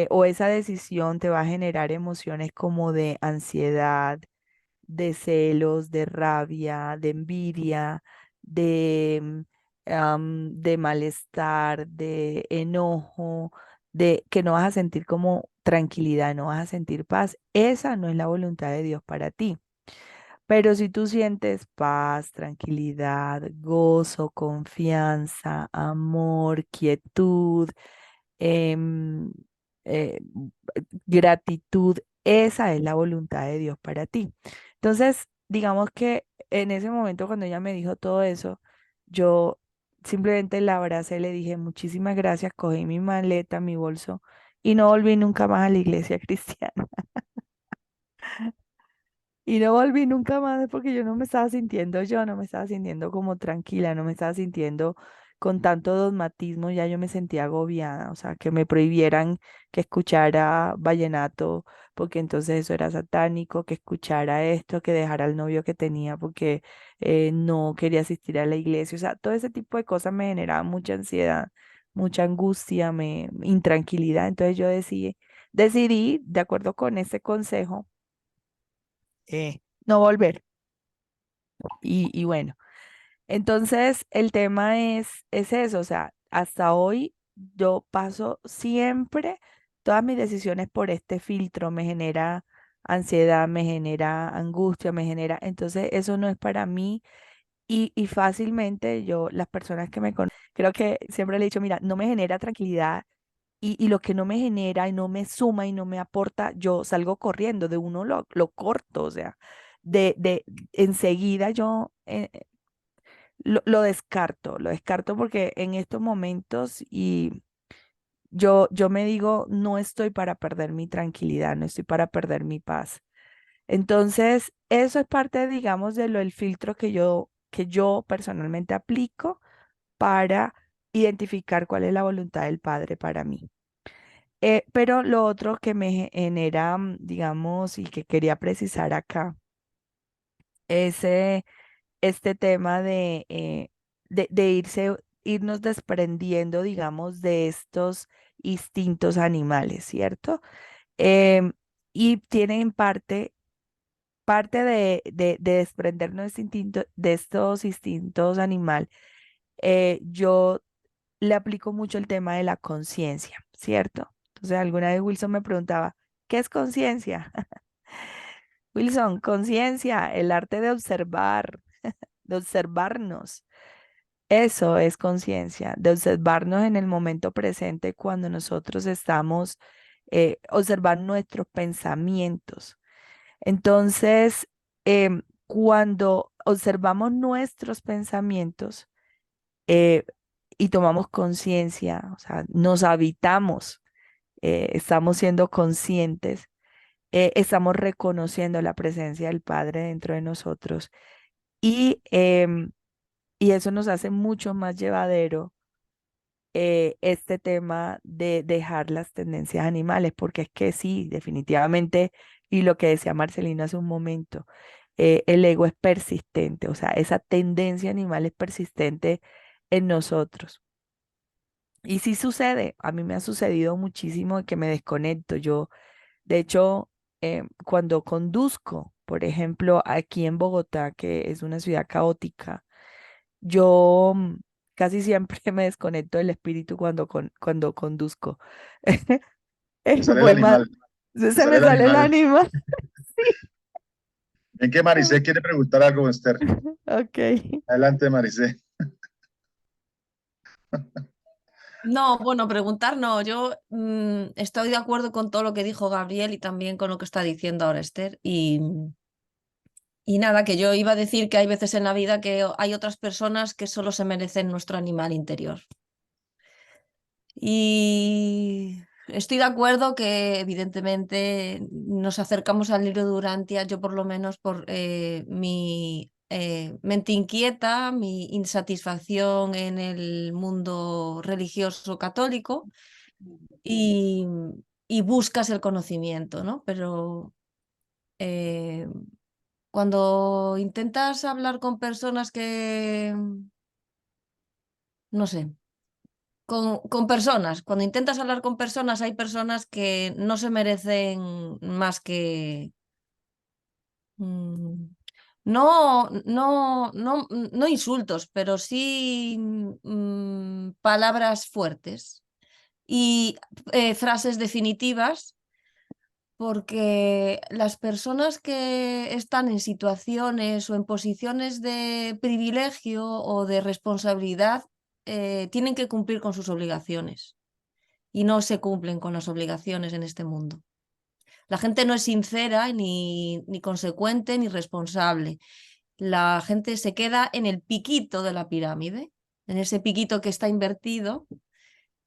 o esa decisión te va a generar emociones como de ansiedad, de celos, de rabia, de envidia, de malestar, de enojo, de que no vas a sentir como tranquilidad, no vas a sentir paz. Esa no es la voluntad de Dios para ti. Pero si tú sientes paz, tranquilidad, gozo, confianza, amor, quietud, em, eh, gratitud, esa es la voluntad de Dios para ti. Entonces, digamos que en ese momento cuando ella me dijo todo eso, yo simplemente la abracé, le dije muchísimas gracias, cogí mi maleta, mi bolso y no volví nunca más a la iglesia cristiana. Y no volví nunca más porque yo no me estaba sintiendo yo, no me estaba sintiendo como tranquila, no me estaba sintiendo con tanto dogmatismo, ya yo me sentía agobiada, o sea, que me prohibieran que escuchara vallenato porque entonces eso era satánico, que escuchara esto, que dejara al novio que tenía porque no quería asistir a la iglesia, o sea, todo ese tipo de cosas me generaba mucha ansiedad, mucha angustia, intranquilidad, entonces yo decidí, de acuerdo con ese consejo, no volver. Y bueno, entonces el tema es eso, o sea, hasta hoy yo paso siempre todas mis decisiones por este filtro, me genera ansiedad, me genera angustia, me genera, entonces eso no es para mí y fácilmente yo, las personas que me conocen, creo que siempre le he dicho, mira, no me genera tranquilidad y lo que no me genera y no me suma y no me aporta, yo salgo corriendo, de uno lo corto, o sea, de enseguida yo lo descarto porque en estos momentos y yo me digo, no estoy para perder mi tranquilidad, no estoy para perder mi paz. Entonces, eso es parte, digamos, de lo del filtro que yo personalmente aplico para identificar cuál es la voluntad del Padre para mí. Pero lo otro que me genera, digamos, y que quería precisar acá, es este tema de irnos desprendiendo, digamos, de estos instintos animales, ¿cierto? Em, y tienen parte de desprendernos de, de estos instintos animal. Yo le aplico mucho el tema de la conciencia, ¿cierto? Entonces, alguna vez Wilson me preguntaba, ¿qué es conciencia? Wilson, conciencia, el arte de observarnos. Eso es conciencia, de observarnos en el momento presente cuando nosotros estamos, observar nuestros pensamientos. Entonces, cuando observamos nuestros pensamientos eh, y tomamos conciencia, o sea, nos habitamos, estamos siendo conscientes, estamos reconociendo la presencia del Padre dentro de nosotros y, y eso nos hace mucho más llevadero este tema de dejar las tendencias animales, porque es que sí, definitivamente, y lo que decía Marcelino hace un momento, el ego es persistente, o sea, esa tendencia animal es persistente en nosotros. Y sí sucede, a mí me ha sucedido muchísimo de que me desconecto. Yo, de hecho, cuando conduzco, por ejemplo, aquí en Bogotá, que es una ciudad caótica, yo casi siempre me desconecto del espíritu cuando conduzco. Me sale el Voy más, animal, me se sale me el sale el animal. ánima. Ven que Maricé quiere preguntar algo, Esther. Ok. Adelante, Maricé. No, bueno, preguntar no. Yo estoy de acuerdo con todo lo que dijo Gabriel y también con lo que está diciendo ahora Esther. Y nada, que yo iba a decir que hay veces en la vida que hay otras personas que solo se merecen nuestro animal interior. Y estoy de acuerdo que evidentemente nos acercamos al libro de Durantia, yo por lo menos por mi mente inquieta, mi insatisfacción en el mundo religioso católico y, y buscas el conocimiento, ¿no? Pero eh, cuando intentas hablar con personas que, no sé, con personas. Cuando intentas hablar con personas, hay personas que no se merecen más que mm, no insultos, pero sí palabras fuertes y frases definitivas, porque las personas que están en situaciones o en posiciones de privilegio o de responsabilidad tienen que cumplir con sus obligaciones y no se cumplen con las obligaciones en este mundo. La gente no es sincera, ni consecuente, ni responsable. La gente se queda en el piquito de la pirámide, en ese piquito que está invertido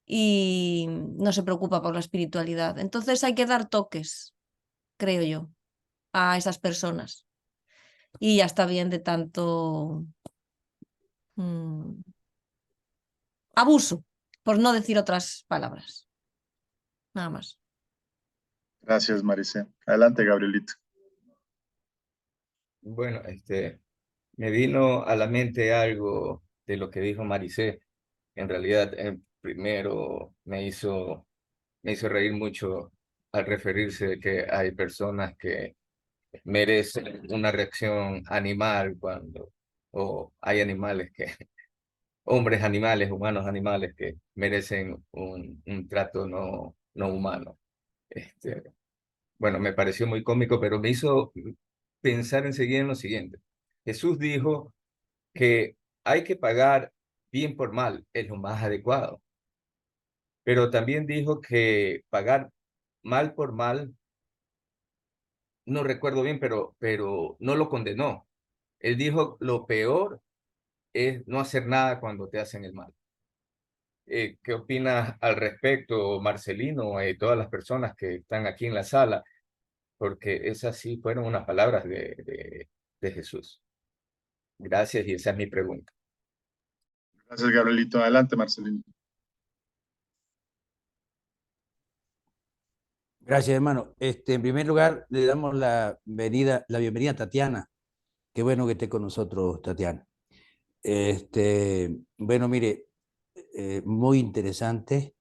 y no se preocupa por la espiritualidad. Entonces hay que dar toques, creo yo, a esas personas. Y ya está bien de tanto abuso, por no decir otras palabras. Nada más. Gracias, Maricé. Adelante, Gabrielito. Bueno, me vino a la mente algo de lo que dijo Maricé. En realidad, primero me hizo reír mucho al referirse de que hay personas que merecen una reacción animal o hay animales hombres animales, humanos animales que merecen un trato no humano. Bueno, me pareció muy cómico, pero me hizo pensar enseguida en lo siguiente. Jesús dijo que hay que pagar bien por mal, es lo más adecuado, pero también dijo que pagar mal por mal, no recuerdo bien, pero no lo condenó. Él dijo, lo peor es no hacer nada cuando te hacen el mal. ¿Qué opinas al respecto, Marcelino, y todas las personas que están aquí en la sala? Porque esas sí fueron unas palabras de Jesús. Gracias, y esa es mi pregunta. Gracias, Gabrielito. Adelante, Marcelino. Gracias, hermano. En primer lugar, le damos la bienvenida a Tatiana. Qué bueno que esté con nosotros, Tatiana. Bueno, mire, muy interesante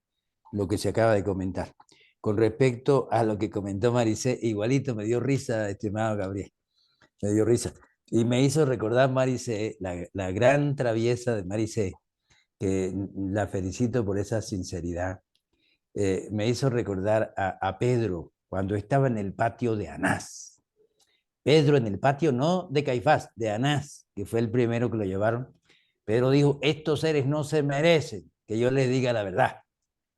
lo que se acaba de comentar. Con respecto a lo que comentó Maricé, igualito me dio risa, estimado Gabriel. Me dio risa. Y me hizo recordar, Maricé, la gran traviesa de Maricé, que la felicito por esa sinceridad. Me hizo recordar a Pedro cuando estaba en el patio de Anás. Pedro en el patio no de Caifás, de Anás, que fue el primero que lo llevaron. Pedro dijo, estos seres no se merecen que yo les diga la verdad.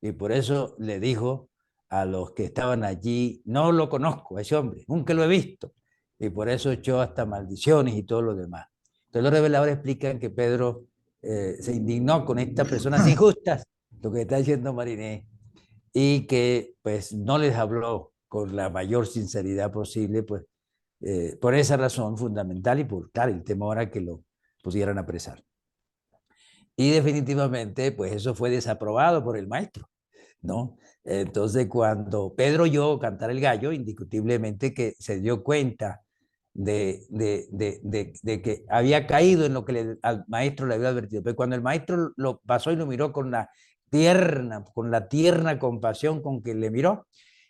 Y por eso le dijo a los que estaban allí, no lo conozco a ese hombre, nunca lo he visto. Y por eso echó hasta maldiciones y todo lo demás. Entonces los reveladores explican que Pedro se indignó con estas personas injustas, lo que está diciendo Mariné, y que pues no les habló con la mayor sinceridad posible, pues por esa razón fundamental y por claro, el temor a que lo pudieran apresar. Y definitivamente, pues eso fue desaprobado por el maestro, ¿no? Entonces, cuando Pedro oyó cantar el gallo, indiscutiblemente que se dio cuenta de que había caído en lo que al maestro le había advertido. Pero cuando el maestro lo pasó y lo miró con la tierna compasión con que le miró,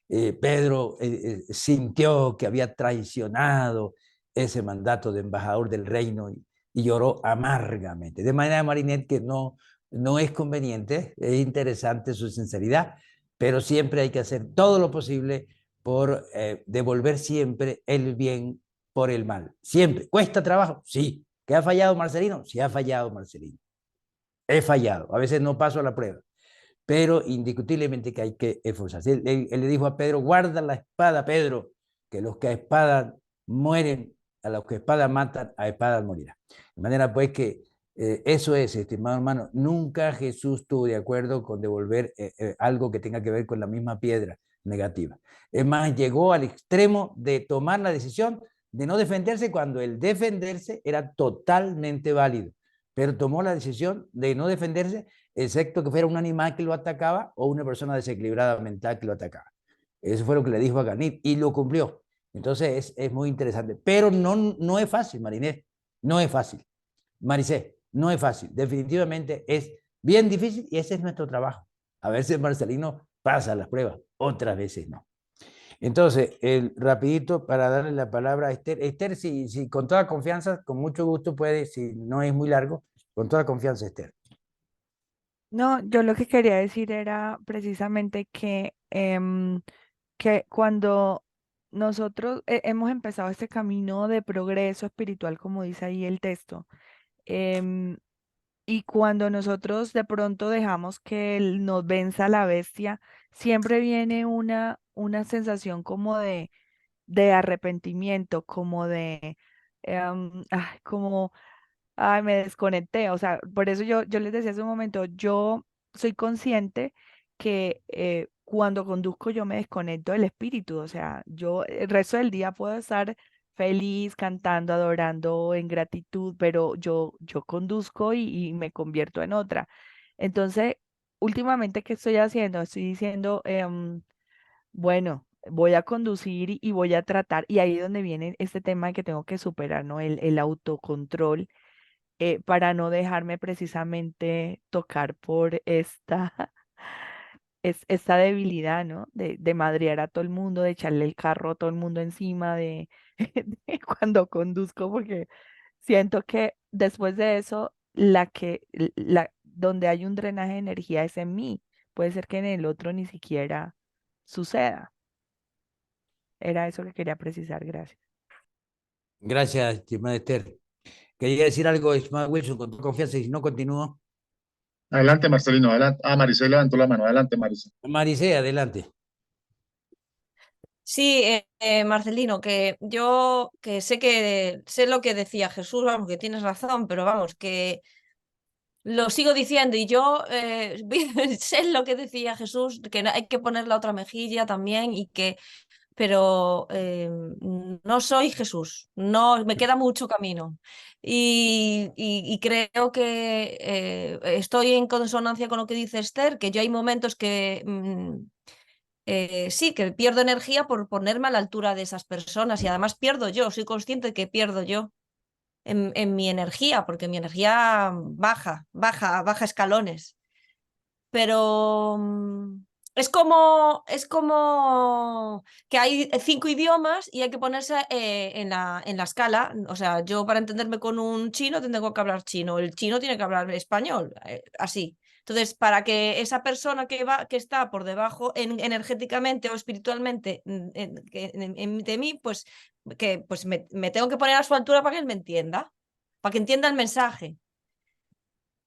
Pedro sintió que había traicionado ese mandato de embajador del reino y lloró amargamente. De manera, Marinet, que no es conveniente, es interesante su sinceridad, pero siempre hay que hacer todo lo posible por devolver siempre el bien por el mal. Siempre. ¿Cuesta trabajo? Sí. ¿Que ha fallado Marcelino? Sí, ha fallado Marcelino. He fallado. A veces no paso a la prueba. Pero indiscutiblemente que hay que esforzarse. Él le dijo a Pedro, guarda la espada, Pedro, que los que a espada mueren, a los que a espada matan, a espada morirá. De manera pues que eso es, estimado hermano, nunca Jesús estuvo de acuerdo con devolver algo que tenga que ver con la misma piedra negativa. Es más, llegó al extremo de tomar la decisión de no defenderse cuando el defenderse era totalmente válido, pero tomó la decisión de no defenderse excepto que fuera un animal que lo atacaba o una persona desequilibrada mental que lo atacaba. Eso fue lo que le dijo a Ganit y lo cumplió. Entonces es muy interesante, pero no es fácil, Marinés, no es fácil. Maricé, no es fácil, definitivamente es bien difícil y ese es nuestro trabajo. A veces Marcelino pasa las pruebas, otras veces no. Entonces, rapidito para darle la palabra a Esther. Esther, si con toda confianza, con mucho gusto puede, si no es muy largo, con toda confianza, Esther. No, yo lo que quería decir era precisamente que cuando nosotros hemos empezado este camino de progreso espiritual, como dice ahí el texto, em, y cuando nosotros de pronto dejamos que nos venza la bestia, siempre viene una sensación como de arrepentimiento, como como, ay, me desconecté. O sea, por eso yo les decía hace un momento, yo soy consciente que cuando conduzco yo me desconecto del espíritu, o sea, yo el resto del día puedo estar feliz, cantando, adorando, en gratitud, pero yo conduzco y me convierto en otra. Entonces, últimamente, ¿qué estoy haciendo? Estoy diciendo, bueno, voy a conducir y voy a tratar, y ahí es donde viene este tema que tengo que superar, ¿no? El autocontrol, para no dejarme precisamente tocar por esta debilidad, ¿no? De madrear a todo el mundo, de echarle el carro a todo el mundo encima, de cuando conduzco, porque siento que después de eso, donde hay un drenaje de energía es en mí. Puede ser que en el otro ni siquiera suceda. Era eso que quería precisar, gracias. Gracias, estimada Esther. Quería decir algo, estimada Wilson, con tu confianza, y si no continúo. Adelante, Marcelino, adelante. Ah, Maricel levantó la mano. Adelante, Maricel. Maricé, adelante. Sí, Marcelino, que yo que sé lo que decía Jesús, vamos, que tienes razón, pero vamos, que lo sigo diciendo y yo sé lo que decía Jesús, que hay que poner la otra mejilla también y que, pero no soy Jesús, no, me queda mucho camino y creo que estoy en consonancia con lo que dice Esther, que yo hay momentos que sí, que pierdo energía por ponerme a la altura de esas personas y además pierdo yo, soy consciente de que pierdo yo en mi energía, porque mi energía baja escalones. Pero es como que hay 5 idiomas y hay que ponerse en la escala. O sea, yo para entenderme con un chino tengo que hablar chino, el chino tiene que hablar español, así. Entonces, para que esa persona que está por debajo energéticamente o espiritualmente de mí, pues me tengo que poner a su altura para que él me entienda, para que entienda el mensaje.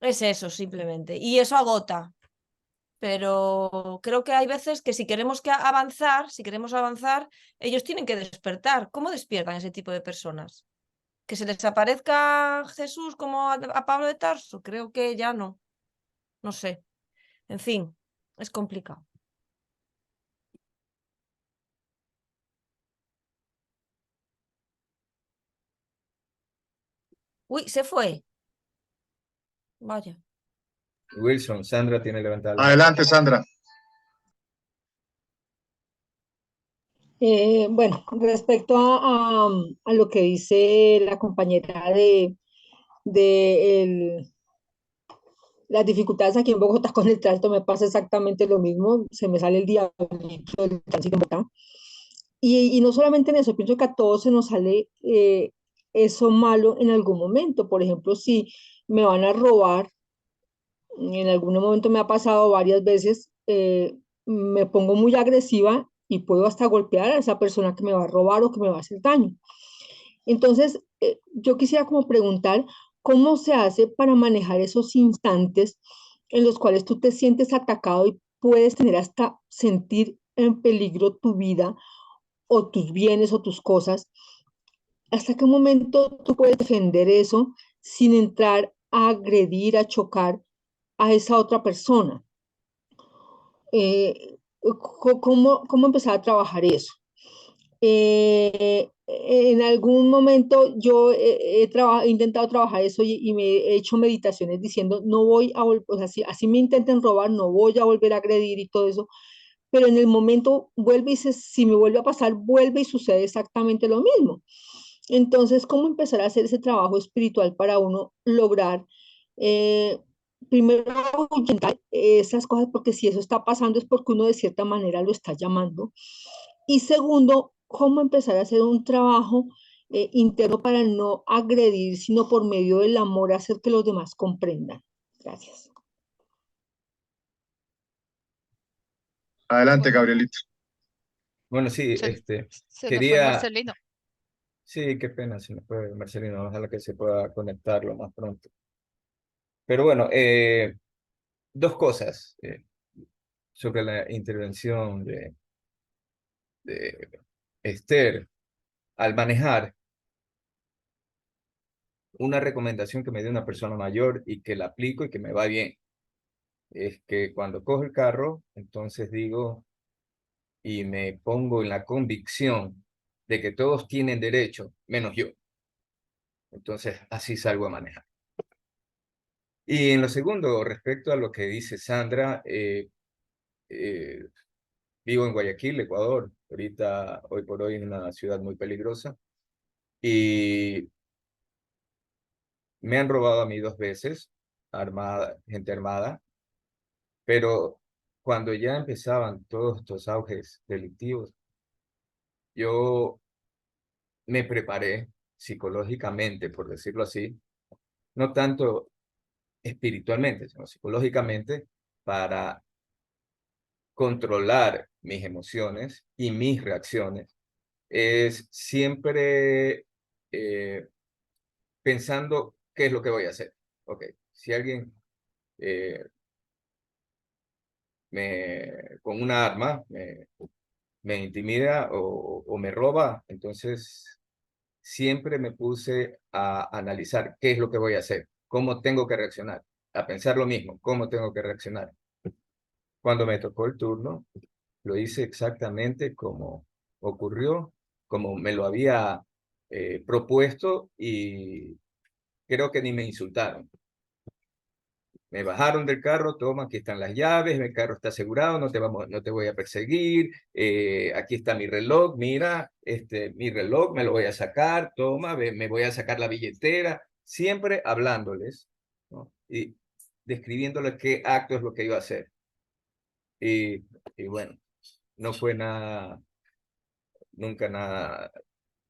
Es eso, simplemente. Y eso agota. Pero creo que hay veces que si queremos avanzar, ellos tienen que despertar. ¿Cómo despiertan ese tipo de personas? ¿Que se les aparezca Jesús como a Pablo de Tarso? Creo que ya no. No sé. En fin, es complicado. Uy, se fue. Vaya. Wilson, Sandra tiene levantada la mano. Adelante, Sandra. Bueno, respecto a lo que dice la compañera de las dificultades aquí en Bogotá con el tránsito, me pasa exactamente lo mismo, se me sale el diablito del tránsito en Bogotá. Y no solamente en eso, pienso que a todos se nos sale eso malo en algún momento. Por ejemplo, si me van a robar, en algún momento me ha pasado varias veces, me pongo muy agresiva y puedo hasta golpear a esa persona que me va a robar o que me va a hacer daño. Entonces, yo quisiera como preguntar, ¿cómo se hace para manejar esos instantes en los cuales tú te sientes atacado y puedes tener hasta sentir en peligro tu vida o tus bienes o tus cosas? ¿Hasta qué momento tú puedes defender eso sin entrar a agredir, a chocar a esa otra persona? ¿Cómo empezar a trabajar eso? En algún momento yo he intentado trabajar eso y me he hecho meditaciones diciendo, no voy a volver, o sea, si así me intenten robar, no voy a volver a agredir y todo eso, pero en el momento vuelve y si me vuelve a pasar, vuelve y sucede exactamente lo mismo. Entonces, ¿cómo empezar a hacer ese trabajo espiritual para uno lograr, eh, primero, ahuyentar esas cosas? Porque si eso está pasando es porque uno de cierta manera lo está llamando. Y segundo, ¿cómo empezar a hacer un trabajo interno para no agredir, sino por medio del amor hacer que los demás comprendan? Gracias. Adelante, Bueno, Gabrielito. Bueno, sí, se nos fue quería, Marcelino. sí, qué pena, se me fue Marcelino, ojalá que se pueda conectar lo más pronto. Pero bueno, dos cosas sobre la intervención de Esther. Al manejar, una recomendación que me dio una persona mayor y que la aplico y que me va bien. es que cuando cojo el carro, entonces digo y me pongo en la convicción de que todos tienen derecho, menos yo. Entonces, así salgo a manejar. Y en lo segundo, respecto a lo que dice Sandra, vivo en Guayaquil, Ecuador. Ahorita, hoy por hoy, es una ciudad muy peligrosa. Y me han robado a mí 2 veces, gente armada. Pero cuando ya empezaban todos estos auges delictivos, yo me preparé psicológicamente, por decirlo así, no tanto espiritualmente, sino psicológicamente, para controlar mis emociones y mis reacciones. Es siempre pensando qué es lo que voy a hacer. Ok, si alguien con una arma me intimida o me roba, entonces siempre me puse a analizar qué es lo que voy a hacer, cómo tengo que reaccionar, a pensar lo mismo, cómo tengo que reaccionar. Cuando me tocó el turno, lo hice exactamente como ocurrió, como me lo había propuesto y creo que ni me insultaron. Me bajaron del carro, toma, aquí están las llaves, el carro está asegurado, no te voy a perseguir, aquí está mi reloj, mira, mi reloj me lo voy a sacar, toma, me voy a sacar la billetera, siempre hablándoles, ¿no? Y describiéndoles qué acto es lo que iba a hacer. Y bueno, no fue nada, nunca nada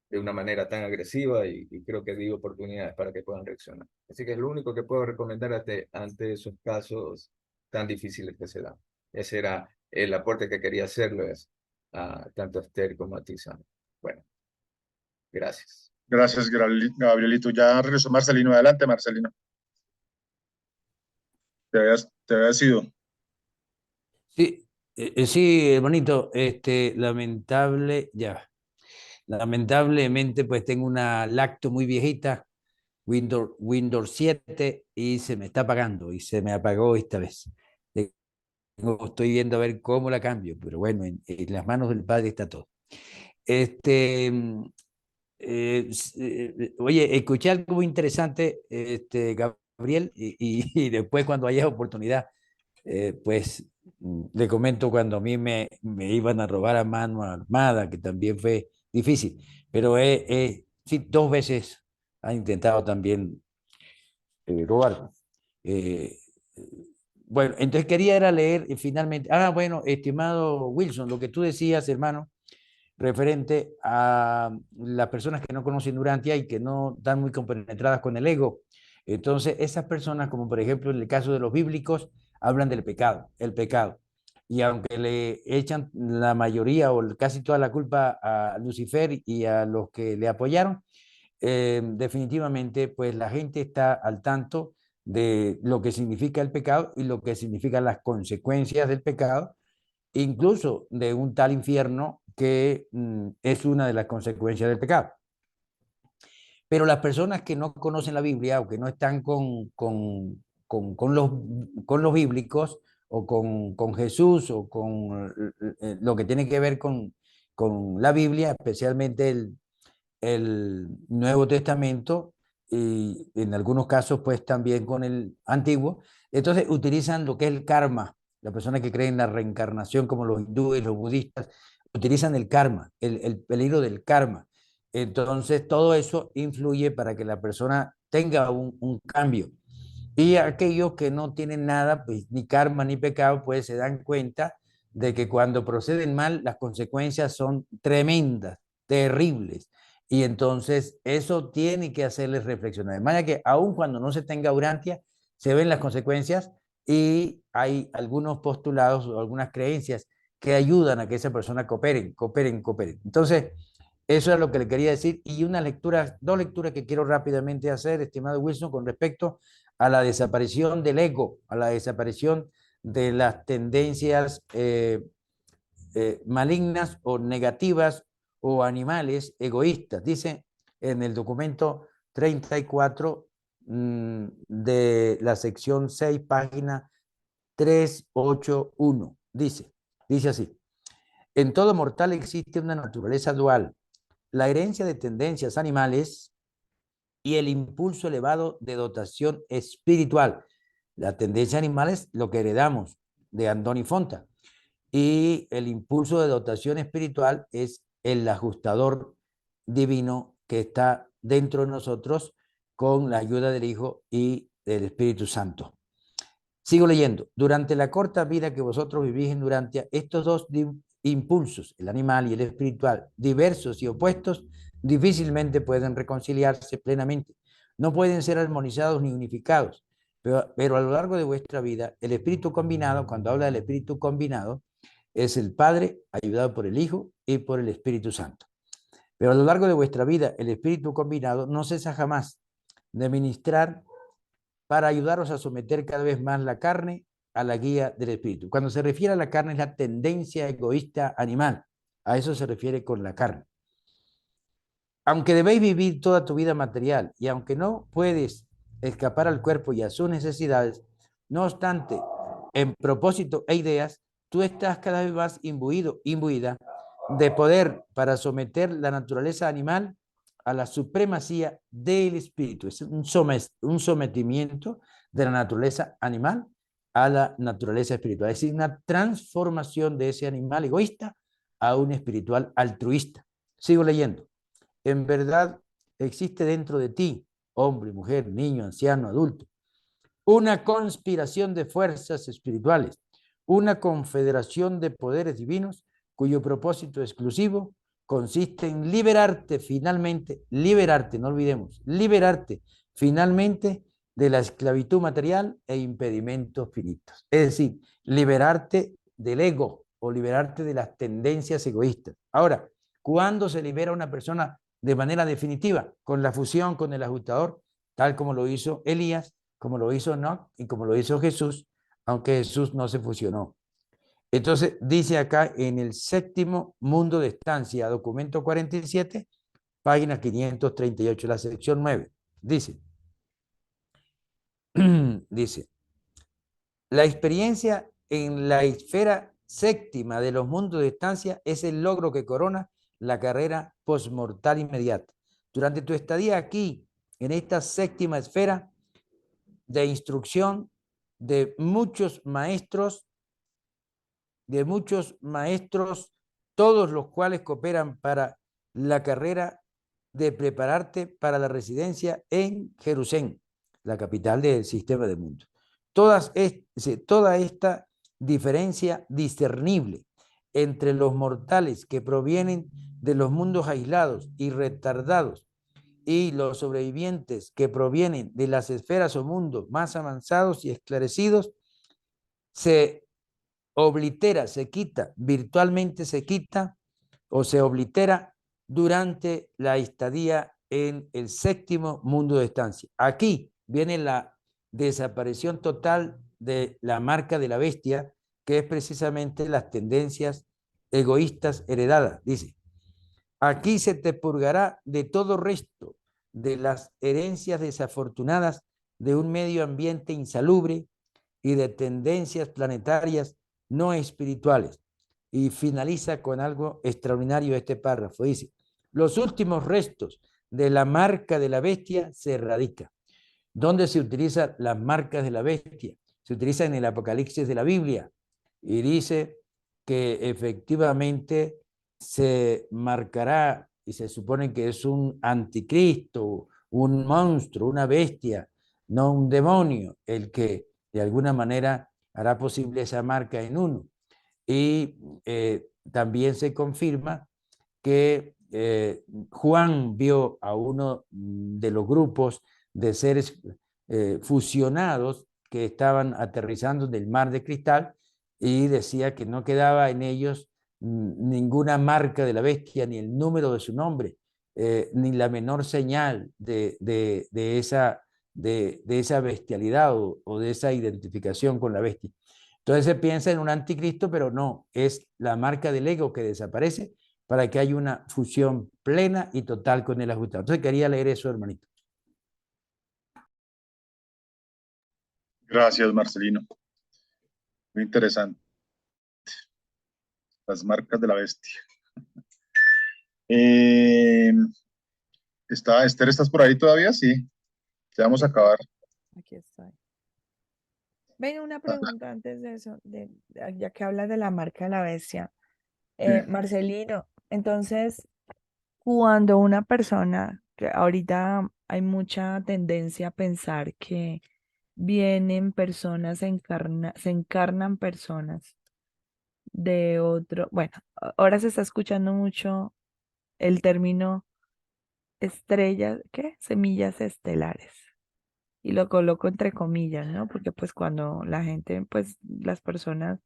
de una manera tan agresiva y creo que di oportunidades para que puedan reaccionar. Así que es lo único que puedo recomendar ante esos casos tan difíciles que se dan. Ese era el aporte que quería hacerles a tanto a Esther como a ti, Sandra. Bueno, gracias. Gracias, Gabrielito. Ya regresó Marcelino. Adelante, Marcelino. Te habías ido. Sí, sí, hermanito, lamentablemente pues tengo una lacto muy viejita, Windows 7, y se me está apagando, y se me apagó esta vez. Estoy viendo a ver cómo la cambio, pero bueno, en las manos del Padre está todo. Oye, escuché algo muy interesante, Gabriel, y después cuando haya oportunidad, pues le comento cuando a mí me iban a robar a mano armada, que también fue difícil, pero sí, 2 veces han intentado también robar. Eh, bueno, entonces quería era leer finalmente. Bueno, estimado Wilson, lo que tú decías, hermano, referente a las personas que no conocen Durantia y que no están muy compenetradas con el ego. Entonces, esas personas, como por ejemplo en el caso de los bíblicos, hablan del pecado, el pecado. Y aunque le echan la mayoría o casi toda la culpa a Lucifer y a los que le apoyaron, definitivamente, pues la gente está al tanto de lo que significa el pecado y lo que significan las consecuencias del pecado, incluso de un tal infierno que es una de las consecuencias del pecado. Pero las personas que no conocen la Biblia o que no están con los bíblicos o con Jesús o con lo que tiene que ver con la Biblia, especialmente el Nuevo Testamento y en algunos casos pues también con el Antiguo, entonces utilizan lo que es el karma. Las personas que creen en la reencarnación, como los hindúes, los budistas, utilizan el karma, el peligro del karma. Entonces todo eso influye para que la persona tenga un cambio. Y aquellos que no tienen nada, pues ni karma ni pecado, pues se dan cuenta de que cuando proceden mal, las consecuencias son tremendas, terribles. Y entonces eso tiene que hacerles reflexionar. De manera que aun cuando no se tenga Urantia, se ven las consecuencias y hay algunos postulados o algunas creencias que ayudan a que esa persona cooperen. Entonces, eso es lo que le quería decir. Y dos lecturas que quiero rápidamente hacer, estimado Wilson, con respecto a la desaparición del ego, a la desaparición de las tendencias malignas o negativas o animales egoístas. Dice en el documento 34 de la sección 6, página 381. Dice así: en todo mortal existe una naturaleza dual, la herencia de tendencias animales y el impulso elevado de dotación espiritual. La tendencia animal es lo que heredamos de Andoni Fonta, y el impulso de dotación espiritual es el ajustador divino que está dentro de nosotros con la ayuda del Hijo y del Espíritu Santo. Sigo leyendo. Durante la corta vida que vosotros vivís en Durantia, estos dos impulsos, el animal y el espiritual, diversos y opuestos, difícilmente pueden reconciliarse plenamente. No pueden ser armonizados ni unificados, pero a lo largo de vuestra vida, el espíritu combinado, cuando habla del espíritu combinado, es el Padre ayudado por el Hijo y por el Espíritu Santo. Pero a lo largo de vuestra vida, el espíritu combinado no cesa jamás de ministrar para ayudaros a someter cada vez más la carne a la guía del espíritu. Cuando se refiere a la carne es la tendencia egoísta animal. A eso se refiere con la carne. Aunque debéis vivir toda tu vida material y aunque no puedes escapar al cuerpo y a sus necesidades, no obstante, en propósito e ideas, tú estás cada vez más imbuida de poder para someter la naturaleza animal a la supremacía del espíritu. Es un sometimiento de la naturaleza animal a la naturaleza espiritual. Es decir, una transformación de ese animal egoísta a un espiritual altruista. Sigo leyendo. En verdad existe dentro de ti, hombre, mujer, niño, anciano, adulto, una conspiración de fuerzas espirituales, una confederación de poderes divinos cuyo propósito exclusivo consiste en liberarte finalmente, no olvidemos, liberarte finalmente de la esclavitud material e impedimentos finitos. Es decir, liberarte del ego o liberarte de las tendencias egoístas. Ahora, ¿cuándo se libera una persona de manera definitiva? Con la fusión con el ajustador, tal como lo hizo Elías, como lo hizo Enoch y como lo hizo Jesús, aunque Jesús no se fusionó. Entonces, dice acá en el séptimo mundo de estancia, documento 47, página 538, la sección 9, dice, la experiencia en la esfera séptima de los mundos de estancia es el logro que corona la carrera postmortal inmediata. Durante tu estadía aquí, en esta séptima esfera de instrucción de muchos maestros, todos los cuales cooperan para la carrera de prepararte para la residencia en Jerusalén, la capital del sistema del mundo. Toda esta diferencia discernible entre los mortales que provienen de los mundos aislados y retardados y los sobrevivientes que provienen de las esferas o mundos más avanzados y esclarecidos, se oblitera, virtualmente se quita o se oblitera durante la estadía en el séptimo mundo de estancia. Aquí viene la desaparición total de la marca de la bestia, que es precisamente las tendencias egoístas heredadas. Dice, aquí se te purgará de todo resto de las herencias desafortunadas de un medio ambiente insalubre y de tendencias planetarias no espirituales. Y finaliza con algo extraordinario este párrafo. Dice, los últimos restos de la marca de la bestia se erradican. ¿Dónde se utilizan las marcas de la bestia? Se utiliza en el Apocalipsis de la Biblia y dice que efectivamente se marcará y se supone que es un anticristo, un monstruo, una bestia, no un demonio, el que de alguna manera hará posible esa marca en uno. Y también se confirma que Juan vio a uno de los grupos de seres fusionados que estaban aterrizando del mar de cristal y decía que no quedaba en ellos ninguna marca de la bestia, ni el número de su nombre, ni la menor señal de esa bestialidad o de esa identificación con la bestia. Entonces se piensa en un anticristo, pero no, es la marca del ego que desaparece para que haya una fusión plena y total con el ajustado. Entonces quería leer eso, hermanito. Gracias, Marcelino. Muy interesante. Las marcas de la bestia. Eh, Esther, ¿estás por ahí todavía? Sí, ya vamos a acabar. Aquí estoy. Ven, una Ah, pregunta antes de eso, ya que hablas de la marca de la bestia. sí. Marcelino, entonces, cuando una persona, que ahorita hay mucha tendencia a pensar que vienen personas, se encarnan personas de otro, bueno, ahora se está escuchando mucho el término estrellas, ¿qué? Semillas estelares. Y lo coloco entre comillas, ¿no? Porque pues cuando la gente, pues las personas,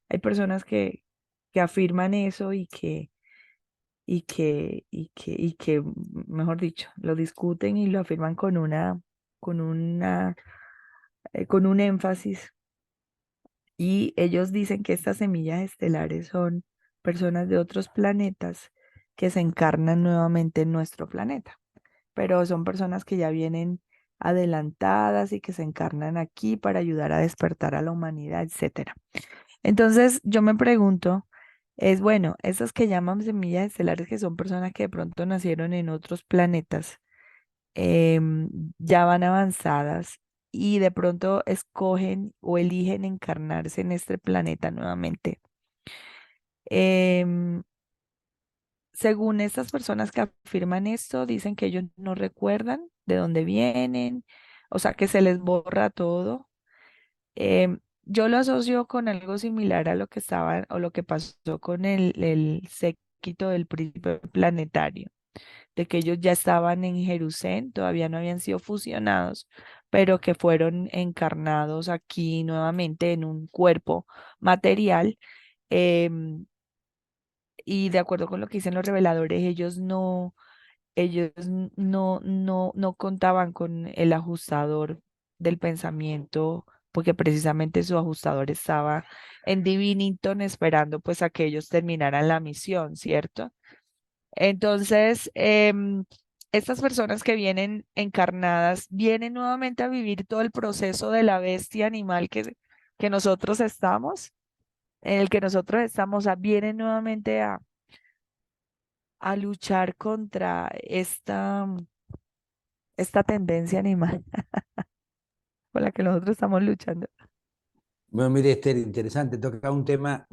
hay personas que afirman eso y que, mejor dicho, lo discuten y lo afirman con un énfasis. Y ellos dicen que estas semillas estelares son personas de otros planetas que se encarnan nuevamente en nuestro planeta, pero son personas que ya vienen adelantadas y que se encarnan aquí para ayudar a despertar a la humanidad, etcétera. Entonces, yo me pregunto, es bueno, esas que llaman semillas estelares, que son personas que de pronto nacieron en otros planetas, ya van avanzadas y de pronto escogen o eligen encarnarse en este planeta nuevamente. Em, Según estas personas que afirman esto, dicen que ellos no recuerdan de dónde vienen, o sea, que se les borra todo. Yo lo asocio con algo similar a lo que estaba o lo que pasó con el séquito del príncipe planetario, de que ellos ya estaban en Jerusalén, todavía no habían sido fusionados, pero que fueron encarnados aquí nuevamente en un cuerpo material. em, y de acuerdo con lo que dicen los reveladores, ellos no contaban con el ajustador del pensamiento, porque precisamente su ajustador estaba en Divinington esperando pues a que ellos terminaran la misión, ¿cierto? Entonces, estas personas que vienen encarnadas vienen nuevamente a vivir todo el proceso de la bestia animal que nosotros estamos, en el que nosotros estamos, o sea, vienen nuevamente a luchar contra esta tendencia animal con la que nosotros estamos luchando. Bueno, mire, Esther, interesante, toca un tema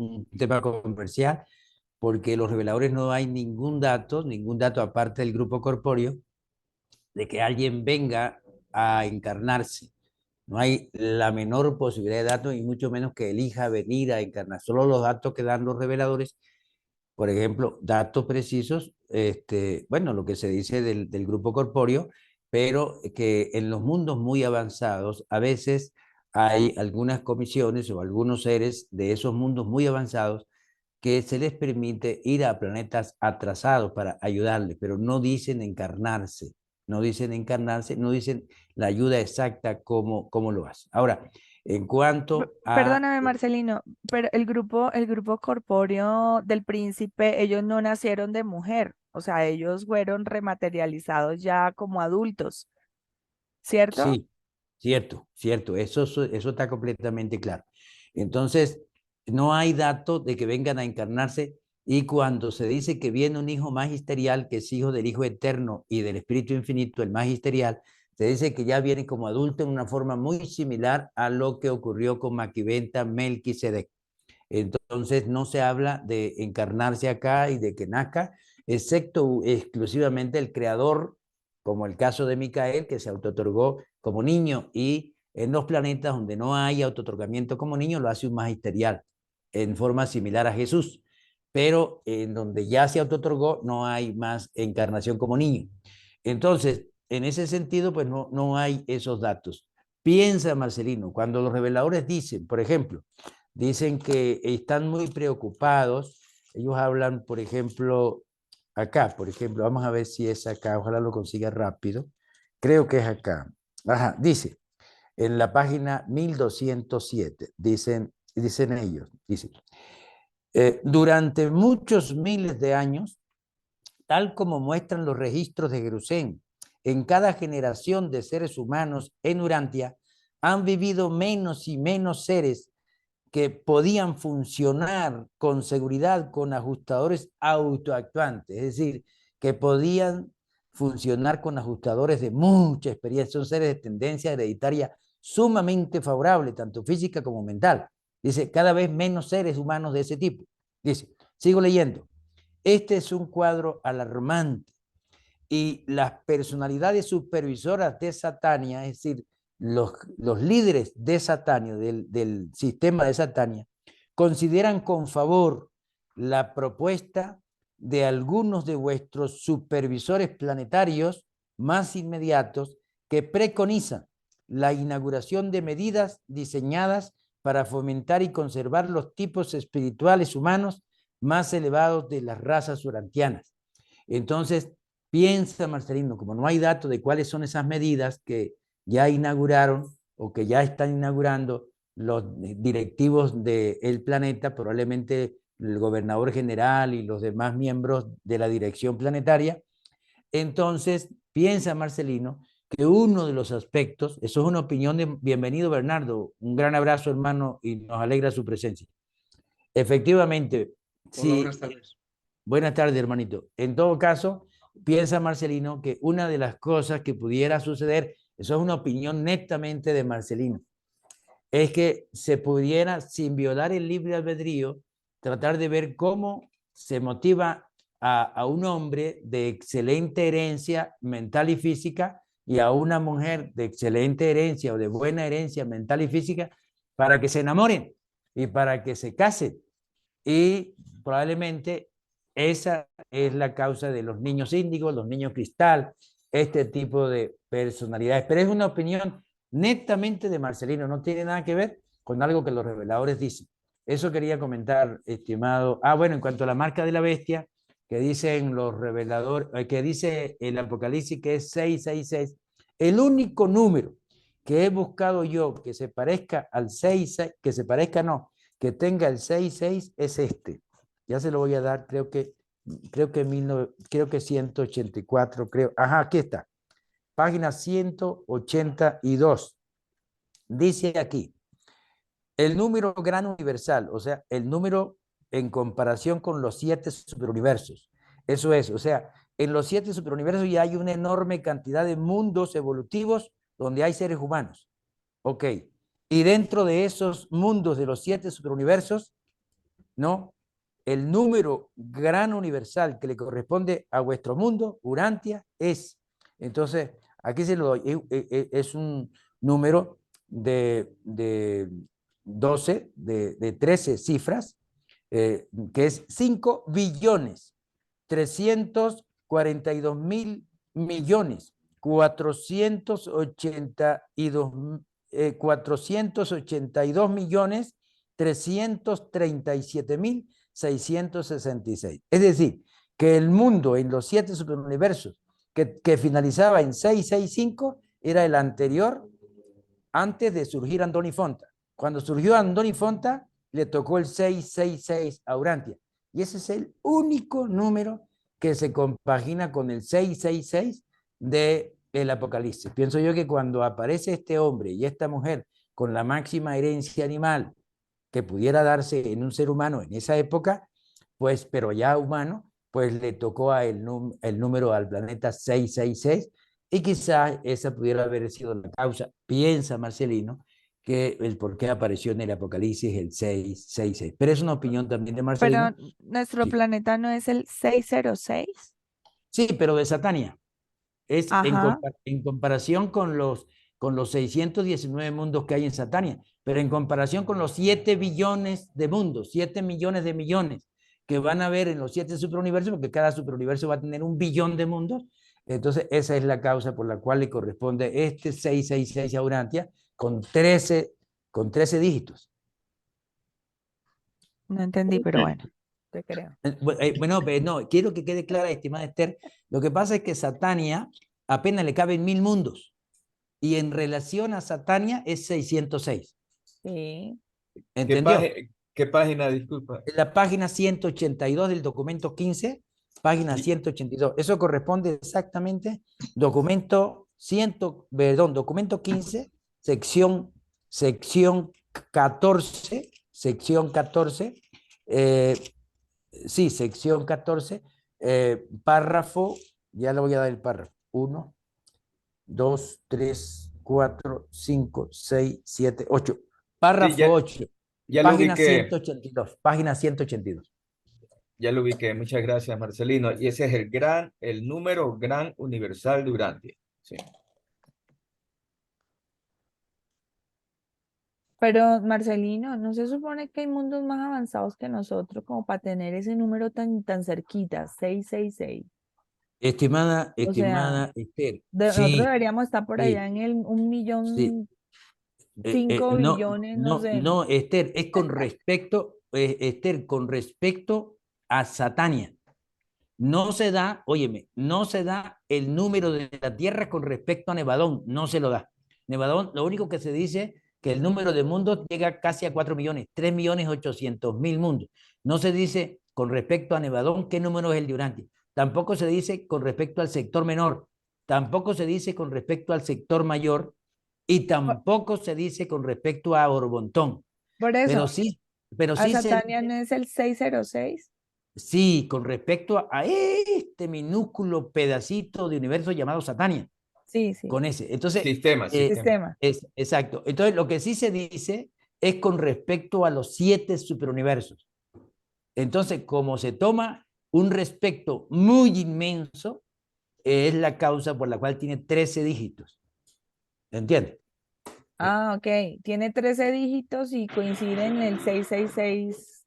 comercial, porque los reveladores no hay ningún dato aparte del grupo corpóreo, de que alguien venga a encarnarse. No hay la menor posibilidad de datos y mucho menos que elija venir a encarnar. Solo los datos que dan los reveladores, por ejemplo, datos precisos, bueno, lo que se dice del grupo corpóreo, pero que en los mundos muy avanzados a veces hay algunas comisiones o algunos seres de esos mundos muy avanzados que se les permite ir a planetas atrasados para ayudarles, pero no dicen encarnarse, no dicen encarnarse, no dicen la ayuda exacta cómo lo hace. Ahora, en cuanto a... Perdóname, Marcelino, pero el grupo corpóreo del príncipe, ellos no nacieron de mujer, o sea, ellos fueron rematerializados ya como adultos, ¿cierto? Sí, cierto, eso está completamente claro. Entonces, no hay datos de que vengan a encarnarse, y cuando se dice que viene un hijo magisterial, que es hijo del Hijo Eterno y del Espíritu Infinito, el magisterial, se dice que ya viene como adulto en una forma muy similar a lo que ocurrió con Maquiventa Melquisedec. Entonces no se habla de encarnarse acá y de que nazca, excepto exclusivamente el creador, como el caso de Micael, que se autootorgó como niño, y en los planetas donde no hay autootorgamiento como niño, lo hace un magisterial, en forma similar a Jesús, pero en donde ya se autootorgó no hay más encarnación como niño. Entonces, en ese sentido, pues no hay esos datos. Piensa, Marcelino, cuando los reveladores dicen, por ejemplo, dicen que están muy preocupados. Ellos hablan, por ejemplo, acá, por ejemplo, vamos a ver si es acá, ojalá lo consiga rápido. Creo que es acá. Ajá, dice, en la página 1207, dicen ellos, durante muchos miles de años, tal como muestran los registros de Jerusalén, en cada generación de seres humanos en Urantia han vivido menos y menos seres que podían funcionar con seguridad con ajustadores autoactuantes, es decir, que podían funcionar con ajustadores de mucha experiencia. Son seres de tendencia hereditaria sumamente favorable, tanto física como mental. Dice, cada vez menos seres humanos de ese tipo. Dice, sigo leyendo. Este es un cuadro alarmante y las personalidades supervisoras de Satania, es decir, los líderes de Satania, del sistema de Satania, consideran con favor la propuesta de algunos de vuestros supervisores planetarios más inmediatos que preconizan la inauguración de medidas diseñadas para fomentar y conservar los tipos espirituales humanos más elevados de las razas urantianas. Entonces, piensa, Marcelino, como no hay datos de cuáles son esas medidas que ya inauguraron o que ya están inaugurando los directivos del planeta, probablemente el gobernador general y los demás miembros de la dirección planetaria, entonces piensa, Marcelino, que uno de los aspectos, eso es una opinión de bienvenido Bernardo, un gran abrazo hermano y nos alegra su presencia. Efectivamente, Hola, sí. buenas tardes. Buenas tardes, hermanito. En todo caso, piensa Marcelino que una de las cosas que pudiera suceder, eso es una opinión netamente de Marcelino, es que se pudiera, sin violar el libre albedrío, tratar de ver cómo se motiva a un hombre de excelente herencia mental y física y a una mujer de excelente herencia o de buena herencia mental y física para que se enamoren y para que se casen. Y probablemente esa es la causa de los niños índigos, los niños cristal, este tipo de personalidades. Pero es una opinión netamente de Marcelino, no tiene nada que ver con algo que los reveladores dicen. Eso quería comentar, estimado. Bueno, en cuanto a la marca de la bestia, que dicen los reveladores, que dice el Apocalipsis que es 666, el único número que he buscado yo que se parezca al 66, que se parezca no, que tenga el 66 es este. Ya se lo voy a dar, creo que 184, creo. Ajá, aquí está. Página 182. Dice aquí, el número gran universal, o sea, el número en comparación con los 7 superuniversos. Eso es, o sea, en los 7 superuniversos ya hay una enorme cantidad de mundos evolutivos donde hay seres humanos. Ok. Y dentro de esos mundos de los 7 superuniversos, ¿no? El número gran universal que le corresponde a vuestro mundo, Urantia, es. Entonces, aquí se lo doy. Es un número de 12, de 13 cifras, que es 5 billones, 342 mil millones, 482 millones, 337.666. Es decir, que el mundo en los 7 superuniversos que finalizaba en 665 era el anterior antes de surgir Andoni Fonta. Cuando surgió Andoni Fonta, le tocó el 666 a Urantia. Y ese es el único número que se compagina con el 666 del Apocalipsis. Pienso yo que cuando aparece este hombre y esta mujer con la máxima herencia animal que pudiera darse en un ser humano en esa época, pues, pero ya humano, pues le tocó el número al planeta 666 y quizás esa pudiera haber sido la causa, piensa Marcelino, que el por qué apareció en el Apocalipsis el 666. Pero es una opinión también de Marcelino. Pero nuestro Sí. planeta no es el 606. Sí, pero de Satania. Es Ajá. en comparación con los 619 mundos que hay en Satania, pero en comparación con los 7 billones de mundos, 7 millones de millones que van a haber en los 7 superuniversos, porque cada superuniverso va a tener 1 billón de mundos, entonces esa es la causa por la cual le corresponde este 666 a Urantia con 13 dígitos. No entendí, pero bueno, te creo. Bueno, no, quiero que quede clara, estimada Esther, lo que pasa es que Satania apenas le caben 1000 mundos y en relación a Satania es 606. Sí. ¿Entendió? ¿Qué página, disculpa? La página 182 del documento 15, página 182. Eso corresponde exactamente, documento 15, sección 14, sección 14, sí, sección 14, párrafo, ya le voy a dar el párrafo, 1, 2, 3, 4, 5, 6, 7, 8. Sí, Párrafo 8, ya lo página ubiqué. 182, página 182. Ya lo ubiqué. Muchas gracias, Marcelino. Y ese es el número gran universal de Urantia. Sí. Pero Marcelino, ¿no se supone que hay mundos más avanzados que nosotros como para tener ese número tan cerquita, 666? Estimada O sea, Esther, nosotros sí, deberíamos estar por allá sí, en el 1.000.000, sí. 5 No, billones, no no, sé. no, Esther, es con respecto, Esther, con respecto a Satania. No se da, óyeme, no se da el número de la Tierra con respecto a Nevadón, no se lo da. Nevadón, lo único que se dice que el número de mundos llega casi a 4 millones, 3.800.000 mundos. No se dice con respecto a Nevadón qué número es el de Urantia. Tampoco se dice con respecto al sector menor, tampoco se dice con respecto al sector mayor y Por, tampoco se dice con respecto a Orbontón. por Pero eso, sí, pero a sí se Satania dice. no es el 606. Sí, con respecto a este minúsculo pedacito de universo llamado Satania, Sí, sí, con ese. Entonces, Sistema. sistema. es exacto. Entonces, lo que sí se dice es con respecto a los 7 superuniversos. Entonces, como se toma un respecto muy inmenso, es la causa por la cual tiene 13 dígitos. ¿Entiendes? Ah, ok. Tiene 13 dígitos y coincide en el 666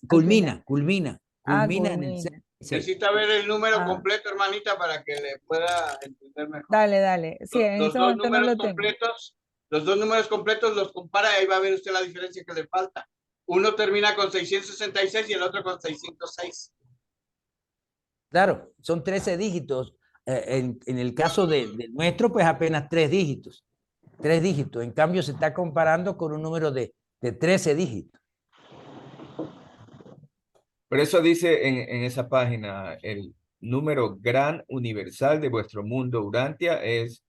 al final. Culmina Ah, en el culmina. 6. Necesita ver el número Ah, completo, hermanita, para que le pueda entender mejor. dale, dale. Sí, en Los ese dos momento no números lo tengo. completos, los compara y ahí va a ver usted la diferencia que le falta. Uno termina con 666 y el otro con 606. Claro, son 13 dígitos. En el caso de nuestro, pues apenas 3 dígitos. 3 dígitos. En cambio, se está comparando con un número de 13 dígitos. Por eso dice en esa página, el número gran universal de vuestro mundo Urantia es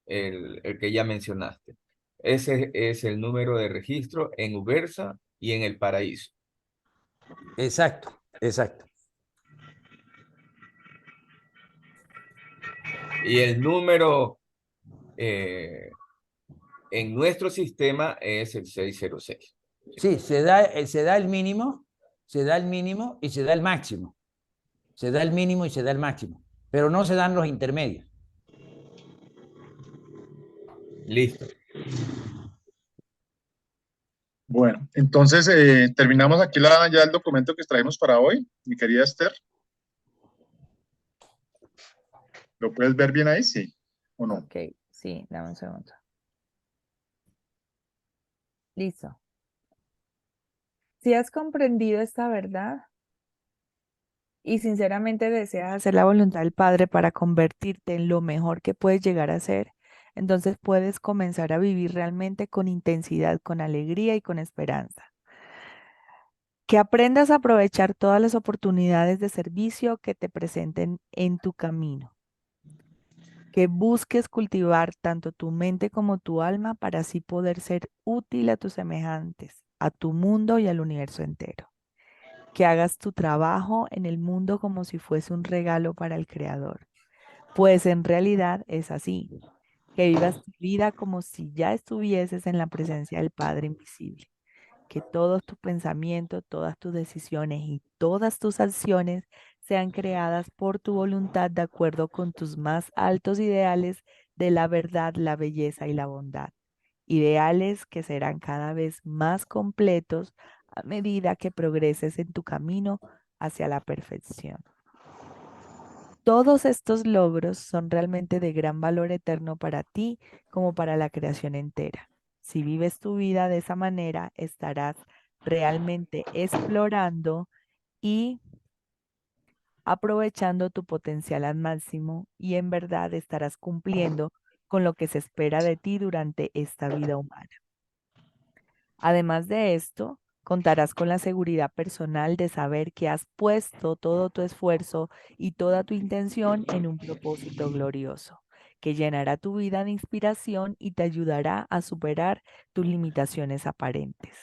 el que ya mencionaste. Ese es el número de registro en Ubersa y en el Paraíso. Exacto, exacto. Y el número en nuestro sistema es el 606. Sí, se da el mínimo, se da el mínimo y se da el máximo. Se da el mínimo y se da el máximo. Pero no se dan los intermedios. Listo. Bueno, entonces terminamos aquí ya el documento que traemos para hoy, mi querida Esther. ¿Lo puedes ver bien ahí? Sí. ¿O no? Ok, sí, dame un segundo. Listo. Si has comprendido esta verdad y sinceramente deseas hacer la voluntad del Padre para convertirte en lo mejor que puedes llegar a ser, entonces puedes comenzar a vivir realmente con intensidad, con alegría y con esperanza. Que aprendas a aprovechar todas las oportunidades de servicio que te presenten en tu camino. Que busques cultivar tanto tu mente como tu alma para así poder ser útil a tus semejantes, a tu mundo y al universo entero. Que hagas tu trabajo en el mundo como si fuese un regalo para el Creador. Pues en realidad es así. Que vivas tu vida como si ya estuvieses en la presencia del Padre invisible. Que todos tus pensamientos, todas tus decisiones y todas tus acciones sean creadas por tu voluntad de acuerdo con tus más altos ideales de la verdad, la belleza y la bondad. Ideales que serán cada vez más completos a medida que progreses en tu camino hacia la perfección. Todos estos logros son realmente de gran valor eterno para ti como para la creación entera. Si vives tu vida de esa manera, estarás realmente explorando y aprovechando tu potencial al máximo y en verdad estarás cumpliendo con lo que se espera de ti durante esta vida humana. Además de esto, contarás con la seguridad personal de saber que has puesto todo tu esfuerzo y toda tu intención en un propósito glorioso, que llenará tu vida de inspiración y te ayudará a superar tus limitaciones aparentes.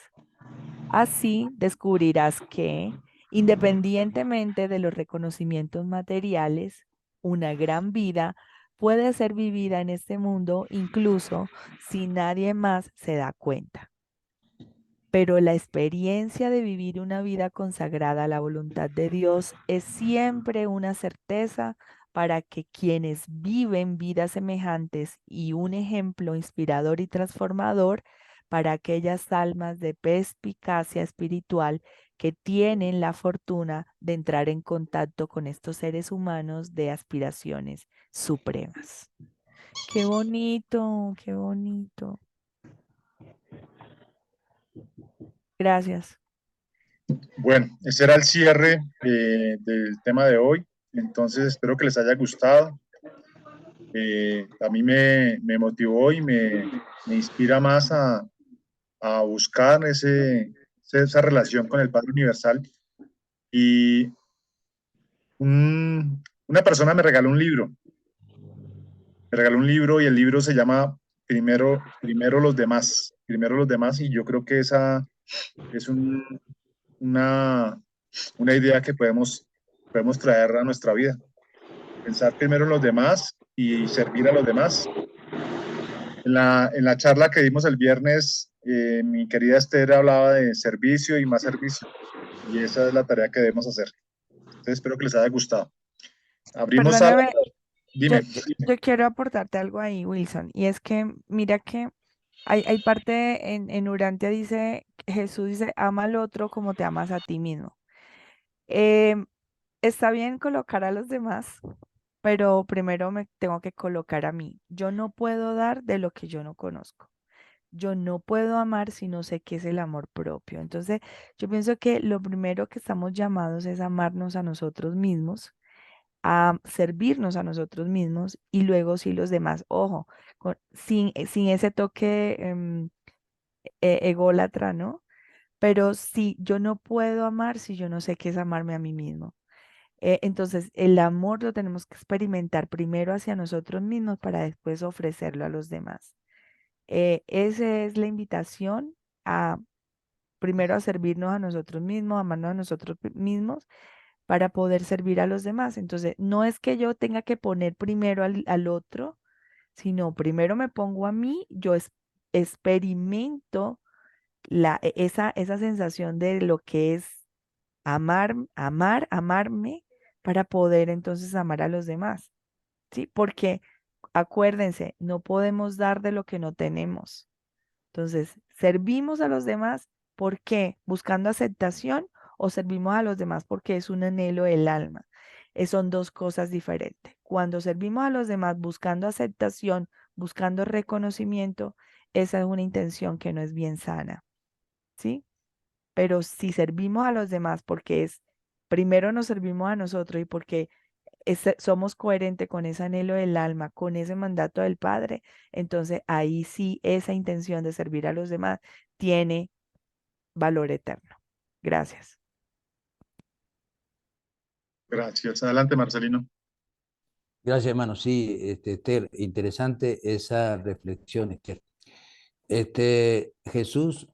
Así descubrirás que, independientemente de los reconocimientos materiales, una gran vida puede ser vivida en este mundo incluso si nadie más se da cuenta. Pero la experiencia de vivir una vida consagrada a la voluntad de Dios es siempre una certeza para que quienes viven vidas semejantes y un ejemplo inspirador y transformador para aquellas almas de perspicacia espiritual que tienen la fortuna de entrar en contacto con estos seres humanos de aspiraciones supremas. Qué bonito, qué bonito. Gracias. Bueno, ese era el cierre del tema de hoy. Entonces, espero que les haya gustado. A mí me motivó y me inspira más a buscar esa relación con el Padre Universal. Y una persona me regaló un libro. Me regaló un libro y el libro se llama Primero los demás. Primero los demás, y yo creo que esa es una, una idea que podemos traer a nuestra vida. Pensar primero en los demás y servir a los demás. En la charla que dimos el viernes, mi querida Esther hablaba de servicio y más servicio. Y esa es la tarea que debemos hacer. Entonces espero que les haya gustado. Abrimos sala. Perdóname, Dime. yo quiero aportarte algo ahí, Wilson, y es que mira que hay parte en Urantia dice, Jesús dice, ama al otro como te amas a ti mismo. Em, Está bien colocar a los demás, pero primero me tengo que colocar a mí. Yo no puedo dar de lo que yo no conozco. Yo no puedo amar si no sé qué es el amor propio. Entonces, yo pienso que lo primero que estamos llamados es amarnos a nosotros mismos, a servirnos a nosotros mismos y luego sí los demás. Ojo, sin ese toque ególatra, ¿no? Pero sí, yo no puedo amar si yo no sé qué es amarme a mí mismo. Entonces, el amor lo tenemos que experimentar primero hacia nosotros mismos para después ofrecerlo a los demás. Esa es la invitación a primero a servirnos a nosotros mismos, amarnos a nosotros mismos para poder servir a los demás. Entonces, no es que yo tenga que poner primero al otro, sino primero me pongo a mí, yo experimento esa sensación de lo que es amarme para poder entonces amar a los demás, ¿sí? Porque acuérdense, no podemos dar de lo que no tenemos. Entonces, servimos a los demás, ¿por qué? Buscando aceptación o servimos a los demás porque es un anhelo del alma. Son dos cosas diferentes. Cuando servimos a los demás buscando aceptación, buscando reconocimiento, esa es una intención que no es bien sana, ¿sí? Pero si servimos a los demás porque primero nos servimos a nosotros y porque somos coherentes con ese anhelo del alma, con ese mandato del Padre, entonces ahí sí esa intención de servir a los demás tiene valor eterno. Gracias. Gracias. Adelante, Marcelino. Gracias, hermano. Sí, Esther, interesante esa reflexión, Esther. Jesús,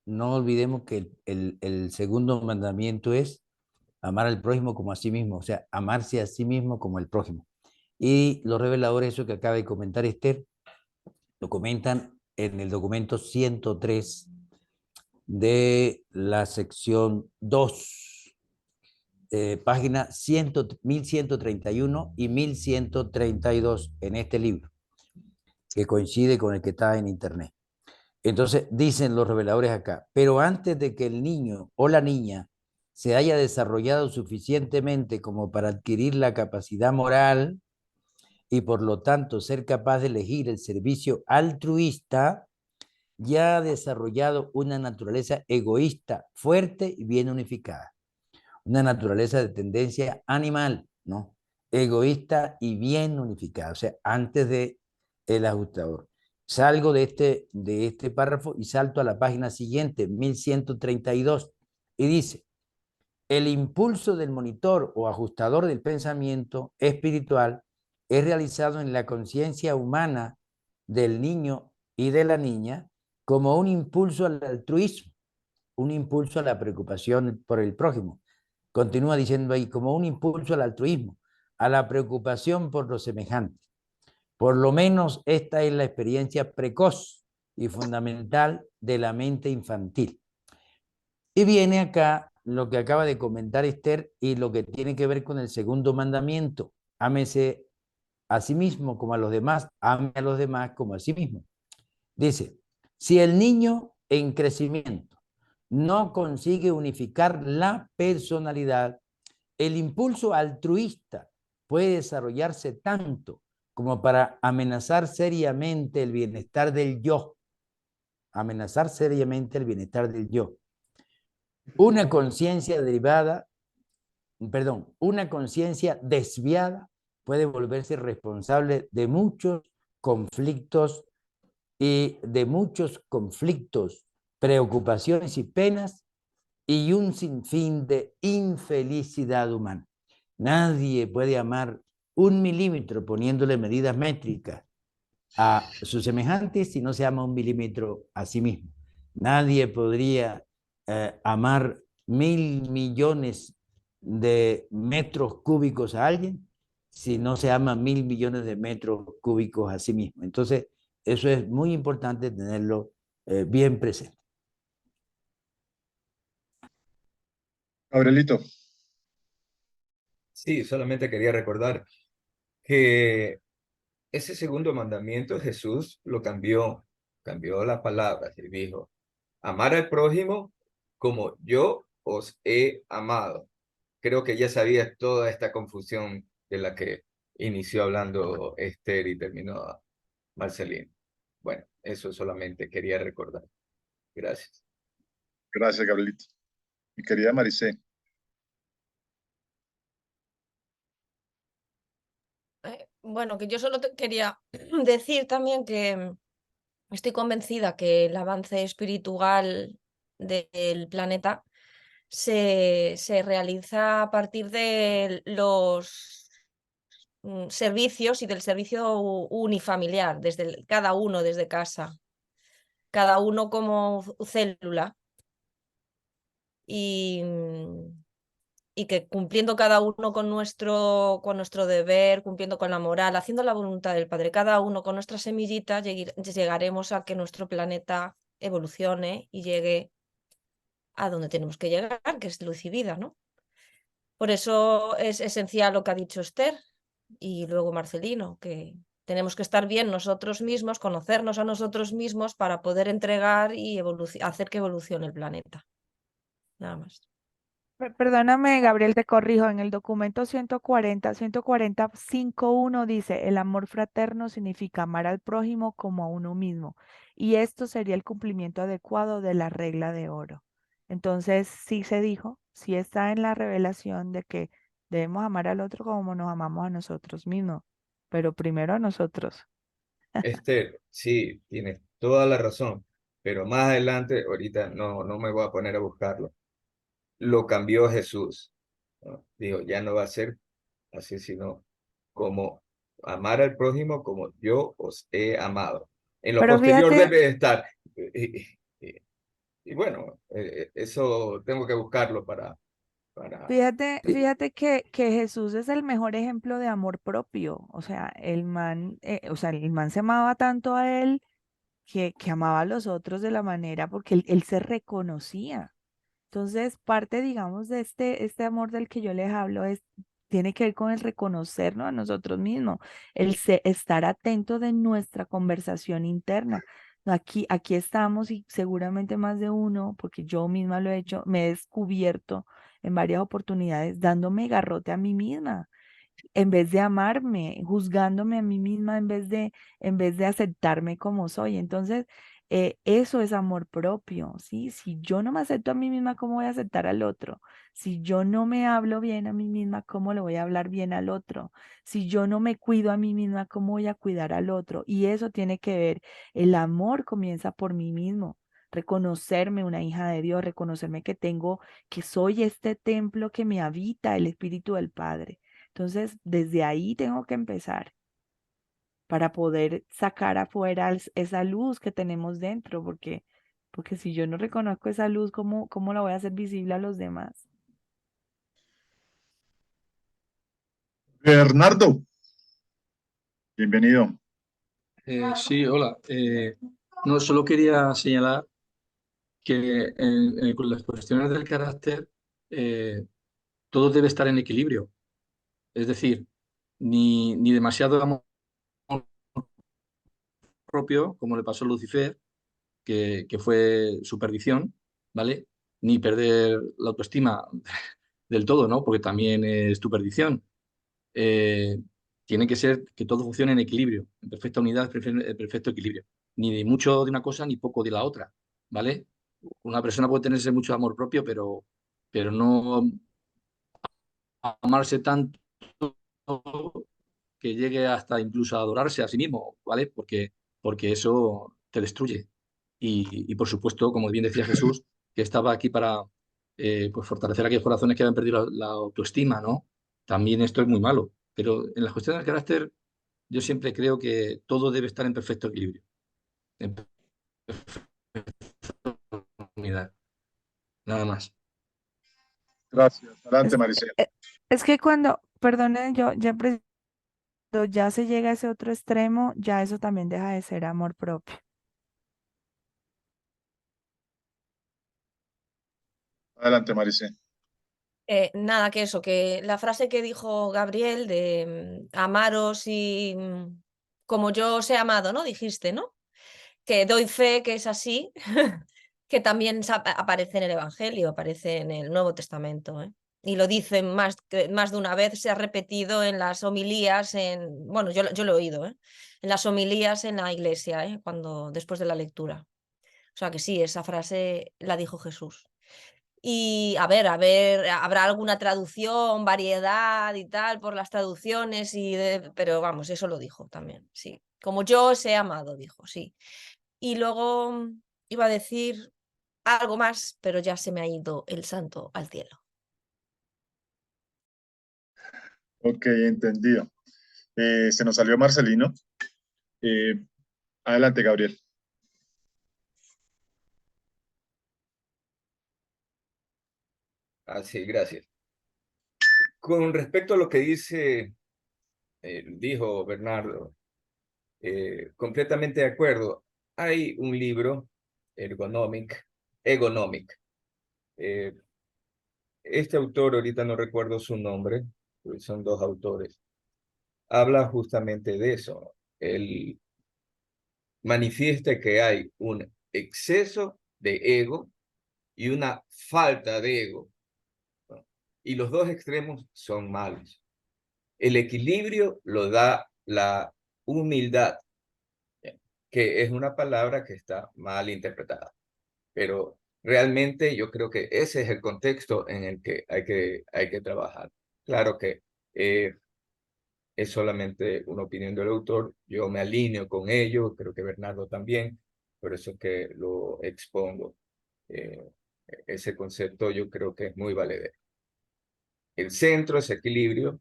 no olvidemos que el segundo mandamiento es amar al prójimo como a sí mismo, o sea, amarse a sí mismo como el prójimo. Y los reveladores, eso que acaba de comentar Esther, lo comentan en el documento 103 de la sección 2, página 1131 y 1132 en este libro, que coincide con el que está en internet. Entonces, dicen los reveladores acá, pero antes de que el niño o la niña se haya desarrollado suficientemente como para adquirir la capacidad moral y por lo tanto ser capaz de elegir el servicio altruista, ya ha desarrollado una naturaleza egoísta, fuerte y bien unificada. Una naturaleza de tendencia animal, ¿no? Egoísta y bien unificada, o sea, antes de el ajustador. Salgo de este párrafo y salto a la página siguiente, 1132, y dice, el impulso del monitor o ajustador del pensamiento espiritual es realizado en la conciencia humana del niño y de la niña como un impulso al altruismo, un impulso a la preocupación por el prójimo. Continúa diciendo ahí, como un impulso al altruismo, a la preocupación por los semejantes. Por lo menos esta es la experiencia precoz y fundamental de la mente infantil. Y viene acá lo que acaba de comentar Esther y lo que tiene que ver con el segundo mandamiento. Ámese a sí mismo como a los demás, ame a los demás como a sí mismo. Dice, si el niño en crecimiento no consigue unificar la personalidad, el impulso altruista puede desarrollarse tanto como para amenazar seriamente el bienestar del yo. Amenazar seriamente el bienestar del yo. Una conciencia desviada puede volverse responsable de muchos conflictos preocupaciones y penas y un sinfín de infelicidad humana. Nadie puede amar 1 milímetro poniéndole medidas métricas a sus semejantes si no se ama 1 milímetro a sí mismo. Nadie podría amar 1.000 millones de metros cúbicos a alguien si no se ama 1.000 millones de metros cúbicos a sí mismo. Entonces, eso es muy importante tenerlo bien presente. Gabrielito, Sí, solamente quería recordar que ese segundo mandamiento Jesús lo cambió las palabras y dijo, amar al prójimo como yo os he amado. Creo que ya sabías toda esta confusión de la que inició hablando Esther y terminó Marcelino. Bueno, eso solamente quería recordar. Gracias. gracias, Gabrielito. Mi querida Maricé, Bueno, que yo solo te quería decir también que estoy convencida que el avance espiritual del planeta se realiza a partir de los servicios y del servicio unifamiliar, cada uno desde casa, cada uno como célula. Y que cumpliendo cada uno con nuestro deber, cumpliendo con la moral, haciendo la voluntad del Padre, cada uno con nuestra semillita, llegaremos a que nuestro planeta evolucione y llegue a donde tenemos que llegar, que es luz y vida, ¿no? Por eso es esencial lo que ha dicho Esther y luego Marcelino, que tenemos que estar bien nosotros mismos, conocernos a nosotros mismos para poder entregar y hacer que evolucione el planeta. Nada más. Perdóname, Gabriel, te corrijo. En el documento 140.5.1 dice, el amor fraterno significa amar al prójimo como a uno mismo. Y esto sería el cumplimiento adecuado de la regla de oro. Entonces, sí se dijo, sí está en la revelación de que debemos amar al otro como nos amamos a nosotros mismos, pero primero a nosotros. Esther, sí, tienes toda la razón, pero más adelante, ahorita no me voy a poner a buscarlo. Lo cambió Jesús, ¿no? Dijo, ya no va a ser así, sino como amar al prójimo como yo os he amado. En lo Pero posterior fíjate, debe estar. Y bueno, eso tengo que buscarlo para... fíjate que Jesús es el mejor ejemplo de amor propio. O sea, el man se amaba tanto a él que amaba a los otros de la manera porque él se reconocía. Entonces, parte, digamos, de este amor del que yo les hablo tiene que ver con el reconocernos a nosotros mismos, estar atento de nuestra conversación interna. Aquí estamos y seguramente más de uno, porque yo misma lo he hecho, me he descubierto en varias oportunidades dándome garrote a mí misma en vez de amarme, juzgándome a mí misma en vez de aceptarme como soy. Entonces, eso es amor propio, ¿sí? Si yo no me acepto a mí misma, ¿cómo voy a aceptar al otro? Si yo no me hablo bien a mí misma, ¿cómo le voy a hablar bien al otro? Si yo no me cuido a mí misma, ¿cómo voy a cuidar al otro? Y eso tiene que ver, el amor comienza por mí mismo. Reconocerme una hija de Dios, reconocerme que soy este templo que me habita el Espíritu del Padre. Entonces, desde ahí tengo que empezar para poder sacar afuera esa luz que tenemos dentro, porque Porque si yo no reconozco esa luz, ¿cómo la voy a hacer visible a los demás? Bernardo, bienvenido. Sí, hola. No, solo quería señalar que con las cuestiones del carácter, todo debe estar en equilibrio. Es decir, ni demasiado amor propio, como le pasó a Lucifer, que fue su perdición, ¿vale? Ni perder la autoestima del todo, ¿no? Porque también es tu perdición. Eh, Tiene que ser que todo funcione en equilibrio, en perfecta unidad, perfecto equilibrio. Ni de mucho de una cosa ni poco de la otra, ¿vale? Una persona puede tenerse mucho amor propio, pero no amarse tanto que llegue hasta incluso a adorarse a sí mismo, ¿vale? Porque eso te destruye. Y por supuesto, como bien decía Jesús, que estaba aquí para pues fortalecer aquellos corazones que habían perdido la autoestima, ¿no? También esto es muy malo. Pero en la cuestión del carácter, yo siempre creo que todo debe estar en perfecto equilibrio, en perfecta unidad, nada más. Gracias. Adelante, Es, Maricel. eh, es que perdone, cuando ya se llega a ese otro extremo, ya eso también deja de ser amor propio. Adelante, Maricel. Nada, que eso, que la frase que dijo Gabriel de amaros y como yo os he amado, ¿no? Dijiste, ¿no? Que doy fe que es así, que también aparece en el Evangelio, aparece en el Nuevo Testamento, ¿eh? Y lo dicen más de una vez, se ha repetido en las homilías, bueno, yo lo he oído, ¿eh? En las homilías en la iglesia, ¿eh? Después de la lectura. O sea que sí, esa frase la dijo Jesús. Y a ver, habrá alguna traducción, variedad y tal por las traducciones, pero vamos, eso lo dijo también, sí. Como yo os he amado, dijo, sí. Y luego iba a decir algo más, pero ya se me ha ido el santo al cielo. Ok, entendido. Se nos salió Marcelino. Eh, Adelante, Gabriel. Así, gracias. Con respecto a lo que dijo Bernardo, completamente de acuerdo. Hay un libro, Egonomic. Eh, este autor, ahorita no recuerdo su nombre, pues son dos autores, habla justamente de eso. Él manifiesta que hay un exceso de ego y una falta de ego, ¿no? Y los dos extremos son malos. El equilibrio lo da la humildad, que es una palabra que está mal interpretada, pero realmente yo creo que ese es el contexto en el que hay que trabajar. Claro que eh, es solamente una opinión del autor, yo me alineo con ello, creo que Bernardo también, por eso es que lo expongo. Eh, Ese concepto yo creo que es muy valedero. El centro, ese equilibrio,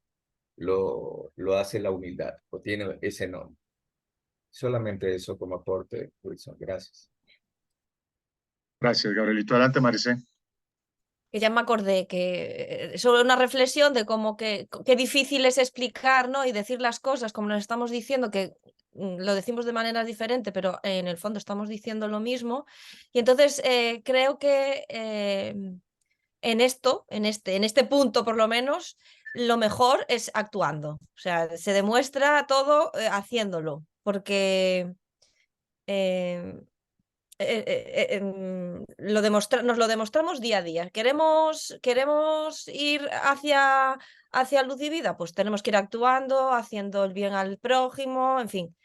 lo hace la humildad, o tiene ese nombre. Solamente eso como aporte, Wilson. Gracias. Gracias, Gabrielito. Adelante, Maricel. Que ya me acordé que sobre una reflexión de cómo qué difícil es explicar, ¿no? Y decir las cosas como nos estamos diciendo, que lo decimos de manera diferente, pero en el fondo estamos diciendo lo mismo. Y entonces creo que en este punto por lo menos, lo mejor es actuando. O sea, se demuestra todo haciéndolo, porque eh, nos lo demostramos día a día. ¿Queremos ir hacia luz y vida? Pues tenemos que ir actuando, haciendo el bien al prójimo, en fin,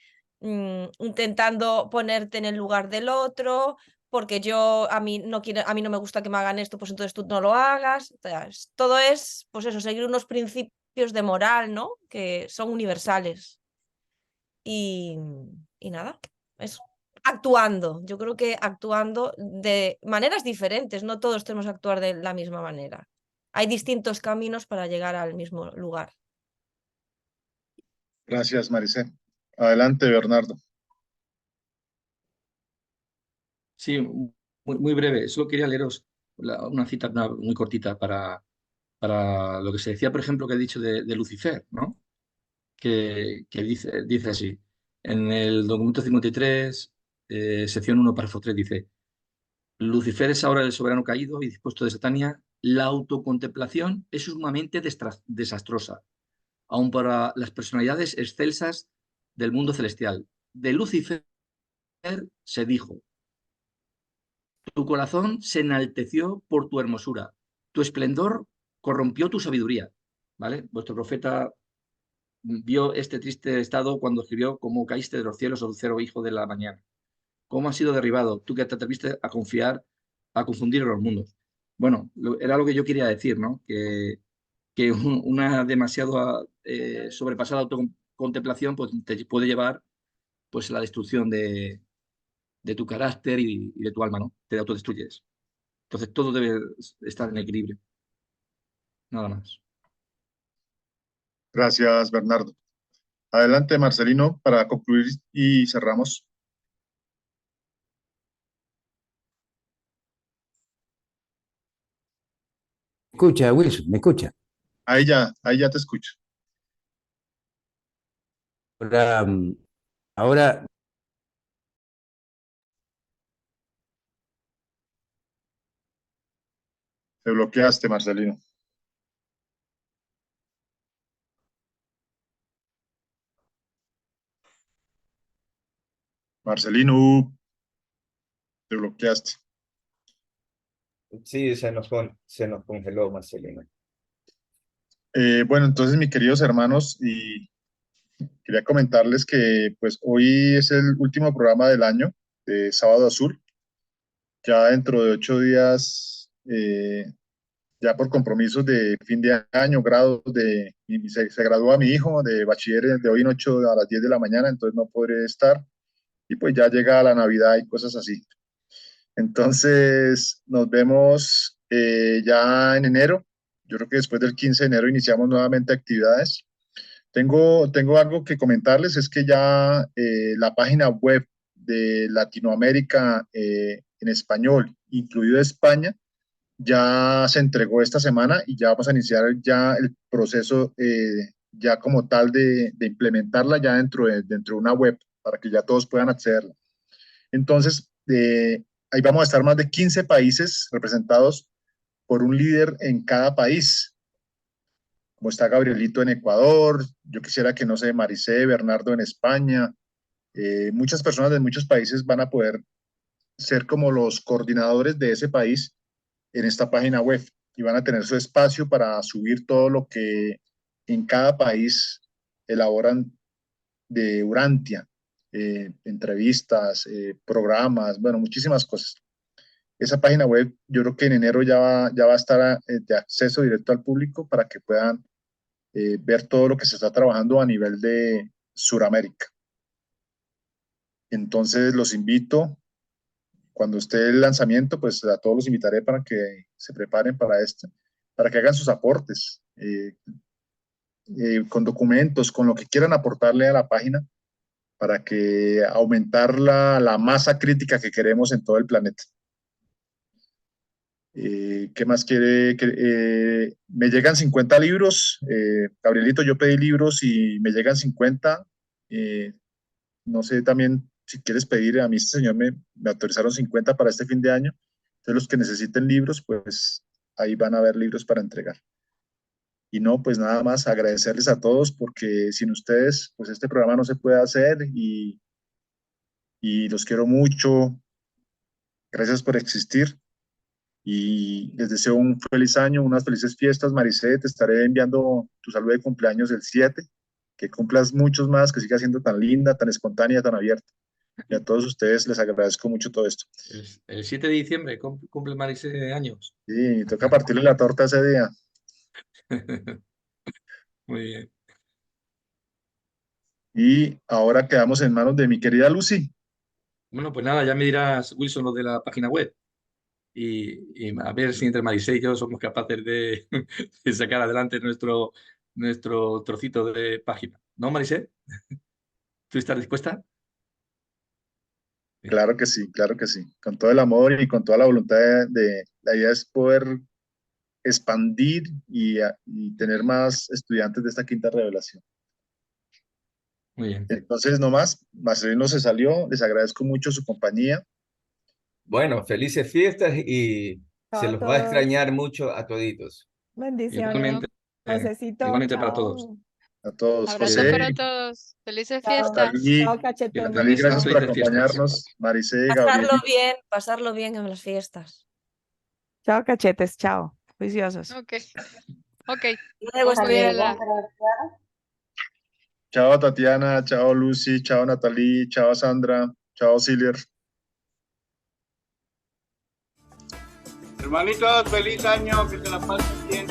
intentando ponerte en el lugar del otro, porque a mí no me gusta que me hagan esto, pues entonces tú no lo hagas. O sea, todo es, pues eso, seguir unos principios de moral, ¿no? Que son universales. Y, y nada, eso. Actuando, yo creo que actuando de maneras diferentes, no todos tenemos que actuar de la misma manera. Hay distintos caminos para llegar al mismo lugar. Gracias, Maricel. Adelante, Bernardo. Sí, muy breve. Solo quería leeros una cita muy cortita para lo que se decía, por ejemplo, que he dicho de Lucifer, ¿no? Que dice así. En el documento 53, sección 1, párrafo 3, dice: Lucifer es ahora el soberano caído y dispuesto de Satania. La autocontemplación es sumamente desastrosa, aun para las personalidades excelsas del mundo celestial. De Lucifer se dijo: tu corazón se enalteció por tu hermosura, tu esplendor corrompió tu sabiduría. ¿Vale? Vuestro profeta vio este triste estado cuando escribió: cómo caíste de los cielos, oh lucero, hijo de la mañana. ¿Cómo has sido derribado? Tú que te atreviste a confiar, a confundir los mundos. Bueno, era lo que yo quería decir, ¿no? Que una demasiado sobrepasada autocontemplación pues, te puede llevar pues, a la destrucción de tu carácter y de tu alma, ¿no? Te autodestruyes. Entonces todo debe estar en equilibrio. Nada más. Gracias, Bernardo. Adelante, Marcelino, para concluir y cerramos. Escucha, Wilson, ¿me escucha? Ahí ya te escucho. Ahora, ahora Te bloqueaste, Marcelino. Marcelino, te bloqueaste. Sí, se nos congeló, Marcelino. Bueno, entonces, mis queridos hermanos, y quería comentarles que pues hoy es el último programa del año de Sábado Azul. Ya dentro de 8 días, ya por compromisos de fin de año, grados se gradúa mi hijo de bachiller de hoy en 8 a las 10 de la mañana, entonces no podré estar. Y pues ya llega la Navidad y cosas así. Entonces, nos vemos ya en enero. Yo creo que después del 15 de enero iniciamos nuevamente actividades. Tengo algo que comentarles, es que ya la página web de Latinoamérica en español, incluido España, ya se entregó esta semana y ya vamos a iniciar ya el proceso ya como tal de implementarla ya dentro de una web para que ya todos puedan accederla. Entonces, ahí vamos a estar más de 15 países representados por un líder en cada país, como está Gabrielito en Ecuador, yo quisiera que, no sé, Maricé, Bernardo en España, muchas personas de muchos países van a poder ser como los coordinadores de ese país en esta página web y van a tener su espacio para subir todo lo que en cada país elaboran de Urantia, entrevistas, programas, bueno, muchísimas cosas. Esa página web yo creo que en enero ya va a estar de acceso directo al público para que puedan ver todo lo que se está trabajando a nivel de Sudamérica. Entonces los invito, cuando esté el lanzamiento, pues a todos los invitaré para que se preparen para esto, para que hagan sus aportes con documentos, con lo que quieran aportarle a la página para que aumentar la masa crítica que queremos en todo el planeta. ¿Qué más quiere? Me llegan 50 libros. Gabrielito, yo pedí libros y me llegan 50. No sé también si quieres pedir, a mí este señor me autorizaron 50 para este fin de año. Entonces los que necesiten libros, pues ahí van a haber libros para entregar. Y no, pues nada más agradecerles a todos porque sin ustedes, pues este programa no se puede hacer y los quiero mucho. Gracias por existir y les deseo un feliz año, unas felices fiestas. Maricé, te estaré enviando tu saludo de cumpleaños el 7, que cumplas muchos más, que sigas siendo tan linda, tan espontánea, tan abierta. Y a todos ustedes les agradezco mucho todo esto. El 7 de diciembre cumple Marise años. Sí, toca partirle la torta ese día. Muy bien. Y ahora quedamos en manos de mi querida Lucy. Bueno, pues nada, ya me dirás, Wilson, lo de la página web. Y a ver si entre Marise y yo somos capaces de sacar adelante nuestro trocito de página. ¿No, Marise? ¿Tú estás dispuesta? Claro que sí, claro que sí. Con todo el amor y con toda la voluntad la idea es poder expandir y tener más estudiantes de esta quinta revelación. Muy bien. Entonces, no más, Marcelino se salió, les agradezco mucho su compañía. Bueno, felices fiestas y Chao se a los va a todos. extrañar mucho a toditos. Bendiciones. Igualmente, Josecito, igualmente para todos. chao. A todos, Abrazo José, para todos. Felices Chao. fiestas. Natalie, Chao, Que cachetón. la Natalie, gracias por felices fiestas. acompañarnos. Maricé, Gabriel. Pasarlo bien en las fiestas. Chao, cachetes, chao. Juiciosos. Ok. Ok. Luego Pues voy a la... Chao, Tatiana, chao, Lucy, chao, Natalie, chao, Sandra, chao, Silier. Hermanitos, feliz año, que se la pasen bien.